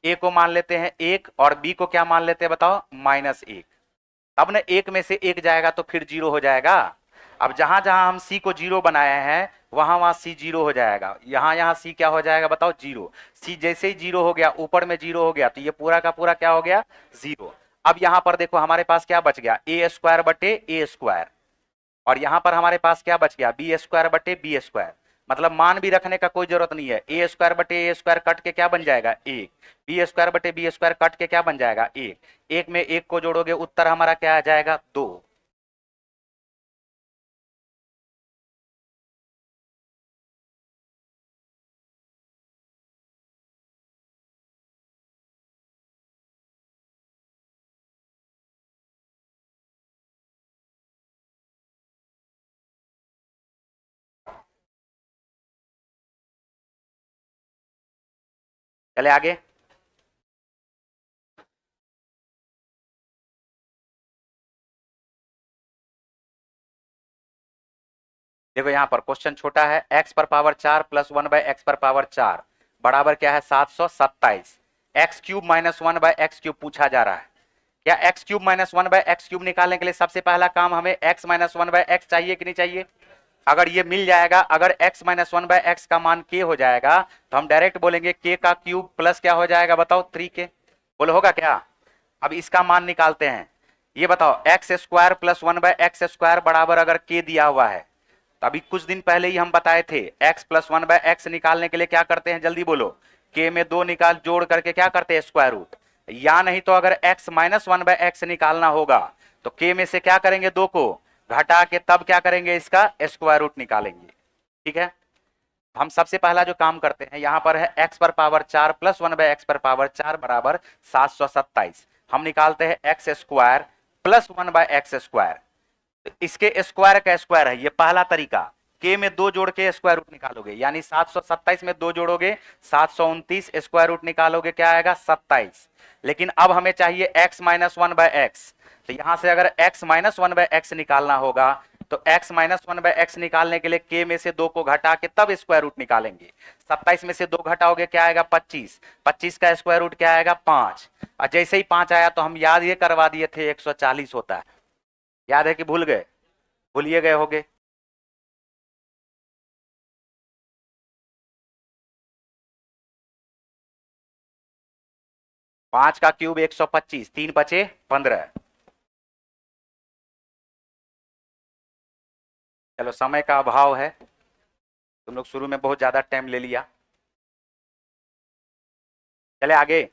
ए को मान लेते हैं 1, और बी को क्या मान लेते हैं बताओ? -1। तब ना 1 में से 1 जाएगा तो फिर 0 हो जाएगा। अब जहां जहां हम सी को 0 बनाए हैं वहां वहां सी 0 हो जाएगा, यहां यहां सी क्या हो जाएगा बताओ? 0। सी जैसे ही 0 हो गया, ऊपर में 0 हो गया, तो ये पूरा का पूरा क्या हो गया? 0। अब यहां पर देखो हमारे पास क्या बच गया? ए स्क्वायर बटे ए स्क्वायर, और यहां पर हमारे पास क्या बच गया? बी स्क्वायर बटे बी स्क्वायर। मतलब मान भी रखने का कोई जरूरत नहीं है। ए स्क्वायर बटे ए स्क्वायर कट के क्या बन जाएगा? 1। बी स्क्वायर बटे बी स्क्वायर कट के क्या बन जाएगा? 1। 1 में 1 को जोड़ोगे, उत्तर हमारा क्या आ जाएगा? 2। चले आगे। देखो यहां पर क्वेश्चन छोटा है, x पर पावर 4 प्लस 1 बाय एक्स पर पावर 4 बराबर क्या है 727। X cube minus 1 by x cube पूछा जा रहा है। क्या x cube minus 1 by x cube निकालने के लिए सबसे पहला काम हमें x माइनस 1 बाय एक्स चाहिए कि नहीं चाहिए? अगर ये मिल जाएगा, अगर x माइनस 1 बाय एक्स का मान k हो जाएगा तो हम डायरेक्ट बोलेंगे k का क्यूब प्लस क्या हो जाएगा बताओ 3k। बोलो होगा क्या? अब इसका मान निकालते हैं। ये बताओ x square plus 1 by x square बराबर अगर k दिया हुआ है तो अभी कुछ दिन पहले ही हम बताए थे x प्लस 1 बाय एक्स निकालने के लिए क्या करते हैं, जल्दी बोलो। k में 2 निकाल जोड़ करके क्या करते हैं स्क्वायर रूट, या नहीं तो अगर x माइनस 1 बाय एक्स निकालना होगा तो k में से क्या करेंगे 2 को घटा के तब क्या करेंगे इसका स्क्वायर रूट निकालेंगे। ठीक है, हम सबसे पहला जो काम करते हैं यहां पर है x पर पावर 4 प्लस 1 बाय एक्स पर पावर 4 बराबर 727। हम निकालते हैं x square plus 1 by x square, इसके स्क्वायर का स्क्वायर है, ये पहला तरीका। के में 2 जोड़ के स्क्वायर रूट निकालोगे, यानी 727 में 2 जोड़ोगे 729, स्क्वायर रूट निकालोगे क्या आएगा 27। लेकिन अब हमें चाहिए x माइनस 1 बाय एक्स, तो यहां से अगर x माइनस 1 बाय एक्स निकालना होगा तो x माइनस 1 बाय एक्स निकालने के लिए k में से 2 को घटा के तब स्क्वायर रूट निकालेंगे। 27 में से 2 घटाओगे क्या आएगा 25, 25 का स्क्वायर रूट क्या आएगा 5, और जैसे ही 5 आया तो हम याद ये करवा दिए थे 140 होता है। याद है कि भूल गए? भूलिए गए होगे। पांच का क्यूब 125, 3 बचे 15। चलो समय का अभाव है, तुम लोग शुरू में बहुत ज्यादा टाइम ले लिया। चले आगे।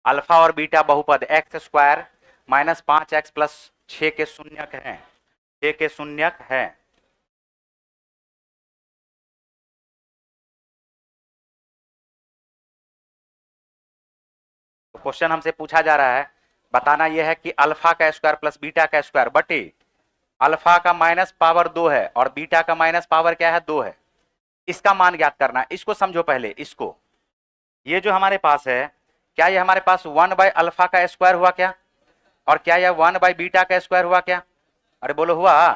अल्फा और बीटा बहुपद x square minus 5x plus 6 के शून्यक हैं, 6 के शून्यक हैं। तो क्वेश्चन हमसे पूछा जा रहा है, बताना यह है कि अल्फा का स्क्वायर प्लस बीटा का स्क्वायर बटे अल्फा का माइनस पावर 2 है और बीटा का माइनस पावर क्या है 2 है, इसका मान ज्ञात करना है। इसको समझो पहले, इसको, ये जो हमारे पास है, क्या ये हमारे पास 1 बाय अल्फा का स्क्वायर हुआ क्या, और क्या यह 1 बाय बीटा का स्क्वायर हुआ क्या? अरे बोलो हुआ?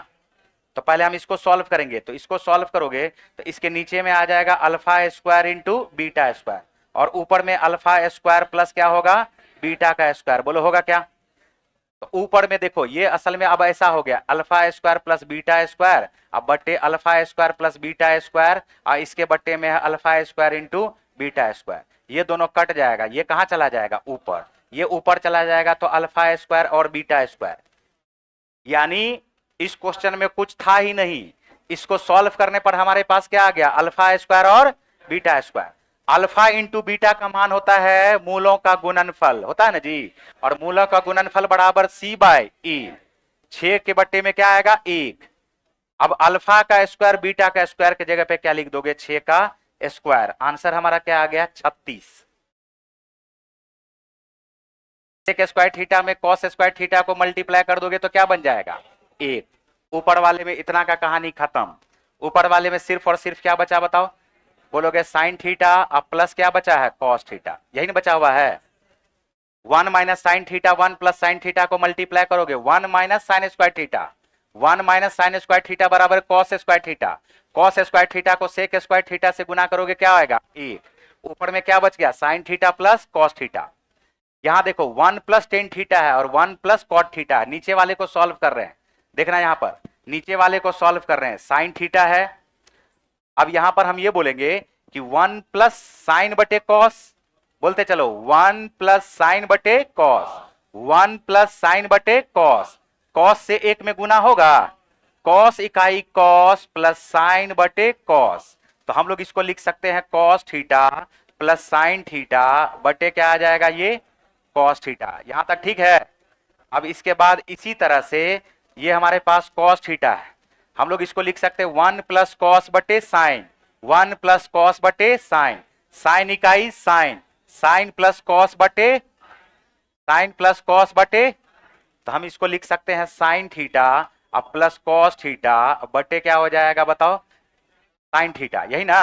तो पहले हम इसको सॉल्व करेंगे, तो इसको सॉल्व करोगे तो इसके नीचे में आ जाएगा alpha square into beta square, और ऊपर में अल्फा स्क्वायर प्लस क्या होगा बीटा का स्क्वायर। बोलो होगा क्या? तो ऊपर में देखो ये असल में अब ऐसा हो गया alpha square plus beta square, अब बट्टे alpha square plus beta square, और इसके बट्टे में है alpha square into beta square. ये दोनों कट जाएगा, ये कहां चला जाएगा ऊपर, ये ऊपर चला जाएगा तो अल्फा स्क्वायर और बीटा स्क्वायर। यानी इस क्वेश्चन में कुछ था ही नहीं, इसको सॉल्व करने पर हमारे पास क्या आ गया अल्फा स्क्वायर और beta square. Alpha into beta का मान होता है मूलों का गुणनफल, होता है ना जी, और मूलों का गुणनफल बराबर c बाय e, 6 के बट्टे में क्या आएगा 1। अब अल्फा का स्क्वायर बीटा का स्क्वायर की जगह पे क्या लिख दोगे 6 का स्क्वायर, आंसर हमारा क्या आ गया 36। सेक स्क्वायर थीटा में कॉस स्क्वायर थीटा को मल्टीप्लाई कर दोगे तो क्या बन जाएगा 1। ऊपर वाले में इतना का कहानी खत्म, ऊपर वाले में सिर्फ और सिर्फ क्या बचा बताओ, बोलोगे साइन थीटा, अब प्लस क्या बचा है कॉस थीटा, यही ना बचा हुआ है। 1 minus sine theta 1 plus sine theta को मल्टीप्लाई करोगे 1 minus sine square theta, 1 minus sine square theta बराबर cos square theta, cos square theta को सेक स्क्वायर थीटा से गुना करोगे क्या आएगा 1। ऊपर में क्या बच गया sign theta plus cos theta. यहां देखो 1 प्लस टेन थीटा है और 1 प्लस कॉट थीटा है, नीचे वाले को सॉल्व कर रहे हैं, देखना यहां पर नीचे वाले को सॉल्व कर रहे हैं, साइन थीटा है। अब यहां पर हम ये बोलेंगे कि 1 प्लस साइन बटे कॉस, बोलते चलो 1 प्लस साइन बटे कॉस, 1 प्लस साइन बटे कॉस, कॉस से 1 में गुना होगा, कॉस इकाई कॉस प्लस साइन बटे कॉस, तो हम लोग इसको लिख सकते हैं cos theta plus sine theta बटे क्या आ जाएगा ये कॉस थीटा। यहां तक ठीक है? अब इसके बाद इसी तरह से ये हमारे पास कॉस थीटा है, हम लोग इसको लिख सकते हैं 1 प्लस कॉस बटे साइन, 1 प्लस कॉस बटे साइन, साइन इकाई साइन, साइन प्लस कॉस बटे साइन प्लस कॉस बटे, तो हम इसको लिख सकते हैं साइन थीटा अब प्लस कॉस थीटा बटे क्या हो जाएगा बताओ, साइन थीटा, यही ना।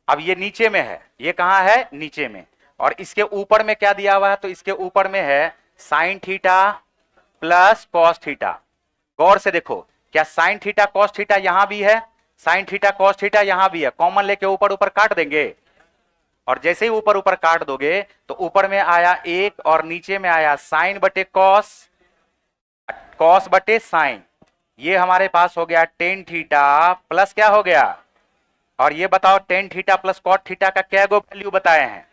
अब ये नीचे में है, ये कहाँ है, नीचे में, और इसके ऊपर में क्या दिया हुआ है, तो इसके ऊपर में है sine theta plus cos theta. गौर से देखो, क्या साइन थीटा कॉस थीटा यहां भी है, साइन थीटा कॉस थीटा यहां भी है, कॉमन लेके ऊपर ऊपर काट देंगे, और जैसे ही ऊपर ऊपर काट दोगे तो ऊपर में आया एक और नीचे में आया साइन बटे कॉस, कॉस बटे साइन, ये हमारे पास हो गया टेन थीटा प्लस क्या हो गया, और ये बताओ tan theta plus cot theta का क्या गो वैल्यू बताए हैं,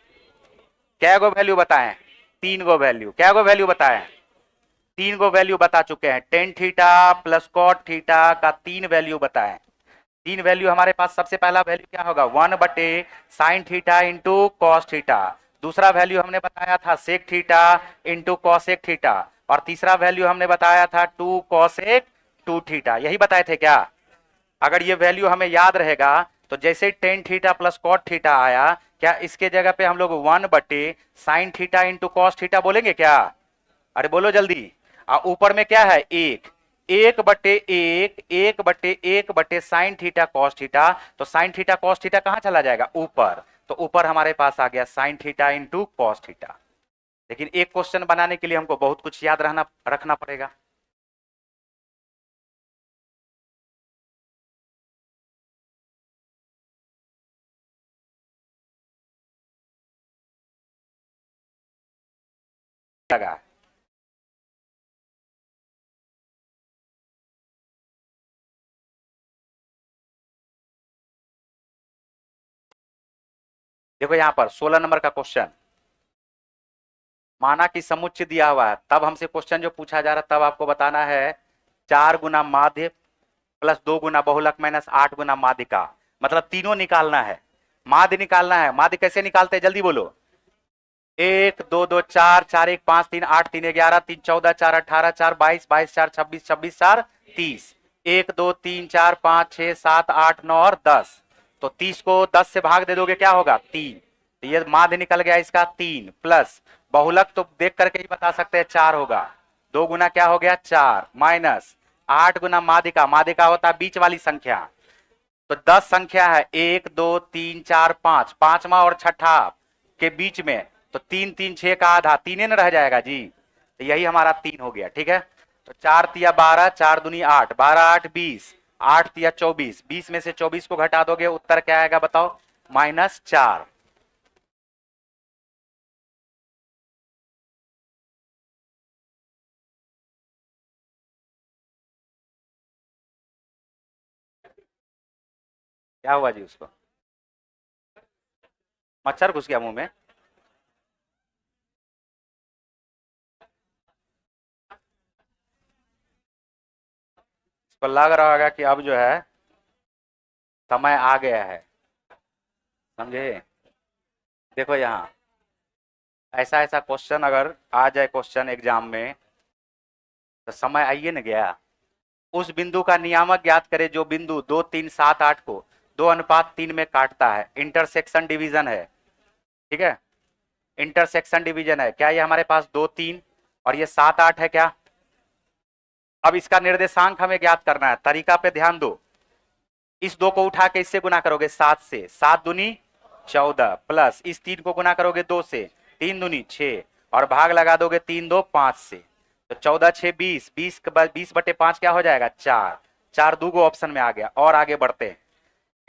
क्या गो वैल्यू बताए हैं, तीन गो वैल्यू, क्या गो वैल्यू बताए हैं, तीन गो वैल्यू बता चुके हैं, tan theta plus cot theta का तीन वैल्यू बताए, तीन वैल्यू हमारे पास, सबसे पहला वैल्यू क्या होगा, वन बटे sine theta into cos theta, दूसरा वैल्यू हमने बताया था sec theta into cosec theta, और तीसरा वैल्यू हमने बताया था टू कॉसेक टू थीटा, यही बताए थे क्या। अगर ये वैल्यू हमें याद रहेगा तो जैसे tan theta plus cot theta आया, क्या इसके जगह पे हम लोग वन बटे sine theta into cos theta बोलेंगे क्या, अरे बोलो जल्दी। ऊपर में क्या है, एक, एक बटे एक, एक बटे एक बटे साइन थीटा कॉस थीटा, तो साइन थीटा कॉस थीटा कहां चला जाएगा, ऊपर, तो ऊपर हमारे पास आ गया sign theta into cos theta. लेकिन एक क्वेश्चन बनाने के लिए हमको बहुत कुछ याद रखना पड़ेगा। लगा, देखो यहां पर 16 नंबर का क्वेश्चन, माना कि समुच्चय दिया हुआ है, तब हमसे क्वेश्चन जो पूछा जा रहा है तब आपको बताना है 4 गुना माध्य प्लस 2 गुना बहुलक माइनस 8 गुना माध्य का, मतलब तीनों निकालना है, माध्य निकालना है। माध्य कैसे निकालते हैं जल्दी बोलो, एक दो दो चार, चार एक पांच, तीन आठ, तीन 11, तीन 14, चार 18, चार 22, 22 चार 26, 26 चार 30, एक दो तीन चार 5 6 7 8 9 और 10, तो 30 को 10 से भाग दे दोगे क्या होगा, तीन, तो ये माध्य निकल गया इसका तीन, प्लस बहुलक तो देख करके ही बता सकते हैं चार होगा, दो गुना क्या हो गया चार, माइनस 8 गुना माध्य का, माध्य का होता है बीच वाली संख्या, तो 10 संख्या है, एक दो तीन चार पांच, पांचवा और छठा के बीच में, तो तीन तीन छह का आधा, तीन न रह जाएगा जी, तो यही हमारा तीन हो गया, ठीक है। तो चार तिया 12, चार दूनी 8, 12 8 20, 8 तिया 24, 20 में से 24 को घटा दोगे उत्तर क्या आएगा बताओ, -4। क्या हुआ जी उसको, मच्छर घुस गया मुंह में, इसको लग रहा होगा कि अब जो है समय आ गया है, समझे। देखो यहाँ ऐसा ऐसा क्वेश्चन अगर आ जाए क्वेश्चन एग्जाम में, तो समय आइए न गया, उस बिंदु का नियामक ज्ञात करें जो बिंदु 2 3 7 8 को 2:3 में काटता है, इंटरसेक्शन डिवीजन है, ठीक है, इंटरसेक्शन डिवीजन है, क्या ये हमारे पास 2 3 और ये 7 8 है क्या। अब इसका निर्देशांक हमें ज्ञात करना है, तरीका पे ध्यान दो, इस दो को उठा के इससे गुना करोगे 7 से, 7 दूनी 14, प्लस इस 3 को गुना करोगे 2 से, 3 दूनी 6, और भाग लगा दोगे 3 2 5 से, तो 14 6 20, 20 बटे 5 क्या हो जाएगा, 4, 4 दो गो ऑप्शन में आ गया, और आगे बढ़ते हैं।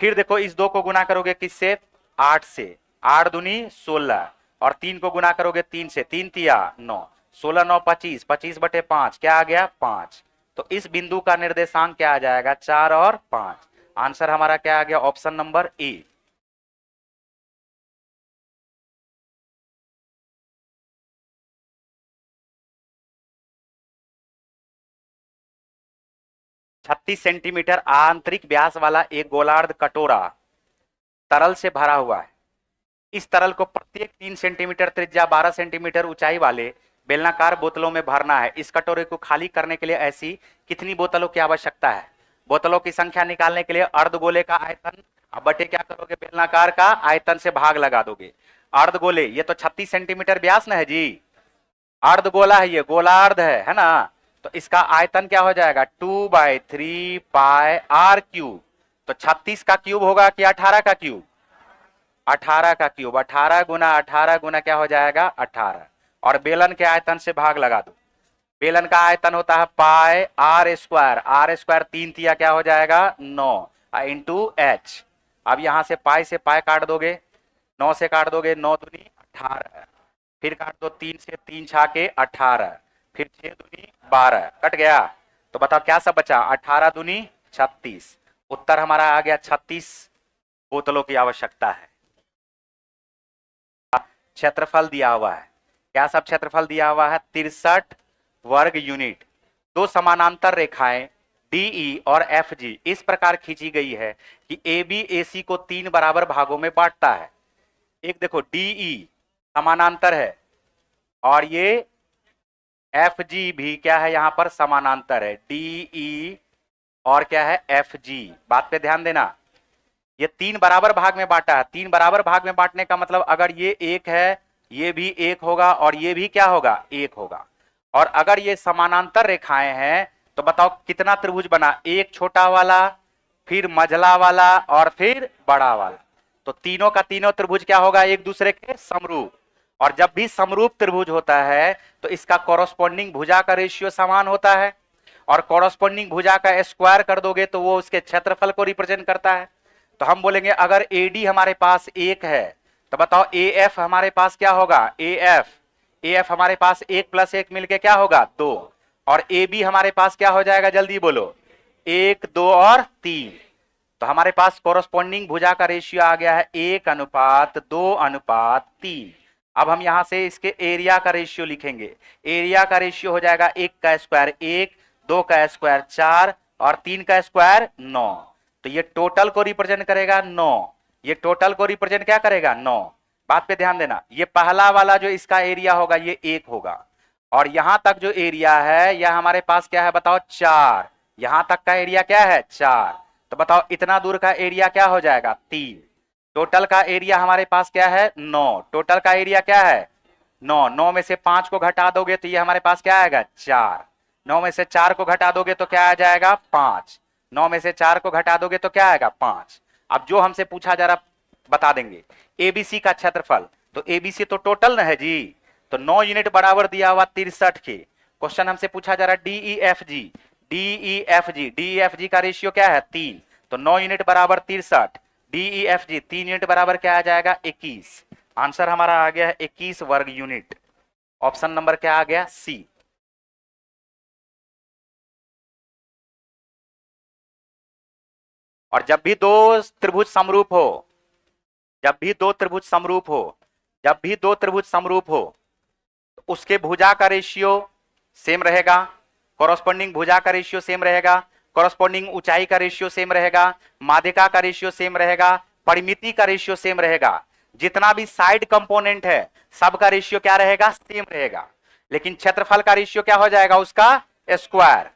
फिर देखो इस दो को गुना करोगे किससे, 8 से, 8 दूनी 16, और 3 को गुना करोगे 3 से, 3 तिया 9, 16 9 25, 25 बटे 5 क्या आ गया 5, तो इस बिंदु का निर्देशांक क्या आ जाएगा 4 और 5, आंसर हमारा क्या आ गया, ऑप्शन नंबर ए। छत्तीस सेंटीमीटर आंतरिक व्यास वाला एक गोलार्ध कटोरा तरल से भरा हुआ है, इस तरल को प्रत्येक 3 सेंटीमीटर त्रिज्या 12 सेंटीमीटर ऊंचाई वाले बेलनाकार बोतलों में भरना है, इस कटोरे को खाली करने के लिए ऐसी कितनी बोतलों की आवश्यकता है। बोतलों की संख्या निकालने के लिए अर्धगोले का आयतन बटे क्या करोगे, बेलनाकार का आयतन से भाग लगा दोगे। अर्धगोले ये तो 36 सेंटीमीटर व्यास न है जी, अर्धगोला है, ये गोलार्ध है ना, तो इसका आयतन क्या हो जाएगा 2/3 पाई आर क्यूब। तो 36 का क्यूब होगा कि 18 का क्यूब? 18 का क्यूब। 18 गुना 18 गुना क्या हो जाएगा 18। और बेलन के आयतन से भाग लगा दो। बेलन का आयतन होता है पाई आर स्क्वायर। आर स्क्वायर 3 तिया क्या हो जाएगा 9 इंटू एच। अब यहां से पाई काट दोगे, 9 से काट दोगे, 9 दूनी 18, फिर काट दो 3 से, 3 छाके 18, फिर 6 दूनी 12, कट गया। तो बताओ क्या सब बचा? 18 दूनी 36। उत्तर हमारा आ गया 36 बोतलों की आवश्यकता है। क्षेत्रफल दिया हुआ है, क्या सब क्षेत्रफल दिया हुआ है? 63 वर्ग यूनिट। दो समानांतर रेखाएं डीई और एफजी इस प्रकार खींची गई है कि AB AC को 3 बराबर भागों में बांटता है। एक देखो डीई समानांतर है और ये एफजी भी क्या है, यहां पर समानांतर है। डीई और क्या है एफजी। बात पे ध्यान देना, ये 3 बराबर भाग में बांटा है। 3 बराबर भाग में बांटने का मतलब अगर ये 1 है, ये भी 1 होगा और ये भी क्या होगा 1 होगा। और अगर ये समानांतर रेखाएं हैं तो बताओ कितना त्रिभुज बना? एक छोटा वाला, फिर मझला वाला और फिर बड़ा वाला। तो तीनों का तीनों त्रिभुज क्या होगा? एक दूसरे के समरूप। और जब भी समरूप त्रिभुज होता है तो इसका कॉरस्पॉन्डिंग भुजा का रेशियो समान होता है। और कॉरस्पॉन्डिंग भुजा का स्क्वायर कर दोगे तो वो उसके क्षेत्रफल को रिप्रेजेंट करता है। तो हम बोलेंगे अगर AD हमारे पास 1 है तो बताओ AF हमारे पास क्या होगा? AF हमारे पास 1 + 1 मिलके क्या होगा 2। और AB हमारे पास क्या हो जाएगा? जल्दी बोलो। 1, 2 और 3। तो हमारे पास कॉरस्पॉन्डिंग भुजा का रेशियो आ गया है 1:2:3। अब हम यहां से इसके एरिया का रेशियो लिखेंगे। एरिया का रेशियो हो जाएगा 1 का स्क्वायर 1, 2 का स्क्वायर 4 और 3 का स्क्वायर 9। तो ये टोटल को रिप्रेजेंट करेगा 9। ये टोटल को रिप्रेजेंट क्या करेगा 9। बात पे ध्यान देना, ये पहला वाला जो इसका एरिया होगा ये 1 होगा। और यहां तक जो एरिया है यह हमारे पास क्या है बताओ 4। यहां तक का एरिया क्या है 4। तो बताओ इतना दूर का एरिया क्या हो जाएगा 3। टोटल का एरिया हमारे पास क्या है 9। टोटल का एरिया क्या है 9। 9 में से 5 को घटा दोगे तो ये हमारे पास क्या आएगा 4। 9 में से 4 को घटा दोगे तो क्या आ जाएगा 5। 9 में से 4 को घटा दोगे तो क्या आएगा 5। अब जो हमसे पूछा जा रहा बता देंगे एबीसी का क्षेत्रफल। तो एबीसी तो टोटल ना है जी, तो 9 यूनिट बराबर दिया हुआ 63 के। क्वेश्चन हमसे पूछा जा रहा डीईएफजी। डीईएफजी का रेशियो क्या है 3। तो 9 यूनिट बराबर 63। डीईएफजी 3 यूनिट बराबर क्या आ जाएगा 21। आंसर हमारा आ गया है 21 वर्ग यूनिट। ऑप्शन नंबर क्या आ गया सी। और जब भी दो त्रिभुज समरूप हो, जब भी दो त्रिभुज समरूप हो, जब भी दो त्रिभुज समरूप हो तो उसके भुजा का रेशियो सेम रहेगा, कॉरस्पॉन्डिंग भुजा का रेशियो सेम रहेगा, कॉरस्पॉन्डिंग ऊंचाई का रेशियो सेम रहेगा, माध्यिका का रेशियो सेम रहेगा, परिमिति का रेशियो सेम रहेगा। जितना भी साइड कंपोनेंट है सबका रेशियो क्या रहेगा सेम रहेगा। लेकिन क्षेत्रफल का रेशियो क्या हो जाएगा उसका स्क्वायर।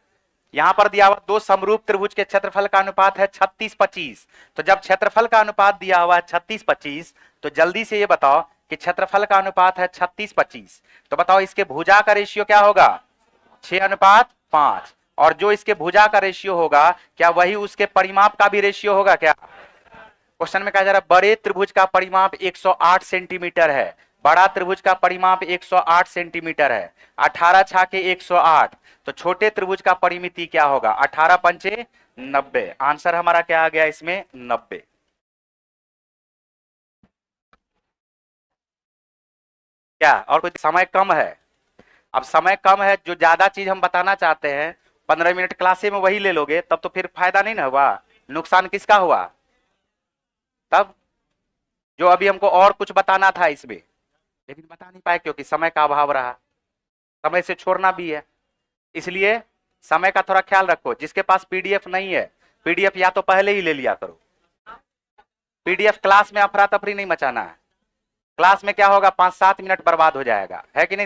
यहां पर दिया हुआ दो समरूप त्रिभुज के क्षेत्रफल का अनुपात है 36:25। तो जब क्षेत्रफल का अनुपात दिया हुआ है 36:25 तो जल्दी से ये बताओ कि क्षेत्रफल का अनुपात है 36:25 तो बताओ इसके भुजा का रेशियो क्या होगा 6:5। और जो इसके भुजा का रेशियो होगा क्या वही उसके परिमाप का भी रेशियो होगा क्या? क्वेश्चन में कहा जा रहा है बड़े त्रिभुज का परिमाप 108 सेंटीमीटर है, बड़ा त्रिभुज का परिमाप 108 सेंटीमीटर है। 18 छाके 108। तो छोटे त्रिभुज का परिमिति क्या होगा 18 पंचे 90। आंसर हमारा क्या आ गया इसमें 90। क्या और कोई? समय कम है। अब समय कम है, जो ज्यादा चीज हम बताना चाहते हैं 15 मिनट क्लासे में वही ले लोगे तब तो फिर फायदा नहीं ना हुआ, नुकसान किसका हुआ? तब जो अभी हमको और कुछ बताना था इसमें लेकिन बता नहीं पाए क्योंकि समय का अभाव रहा। समय से छोड़ना भी है, इसलिए समय का थोड़ा ख्याल रखो। जिसके पास पीडीएफ नहीं है पीडीएफ या तो पहले ही ले लिया करो। पीडीएफ क्लास में अफरा तफरी नहीं मचाना है। क्लास में क्या होगा 5-7 मिनट बर्बाद हो जाएगा, है कि नहीं?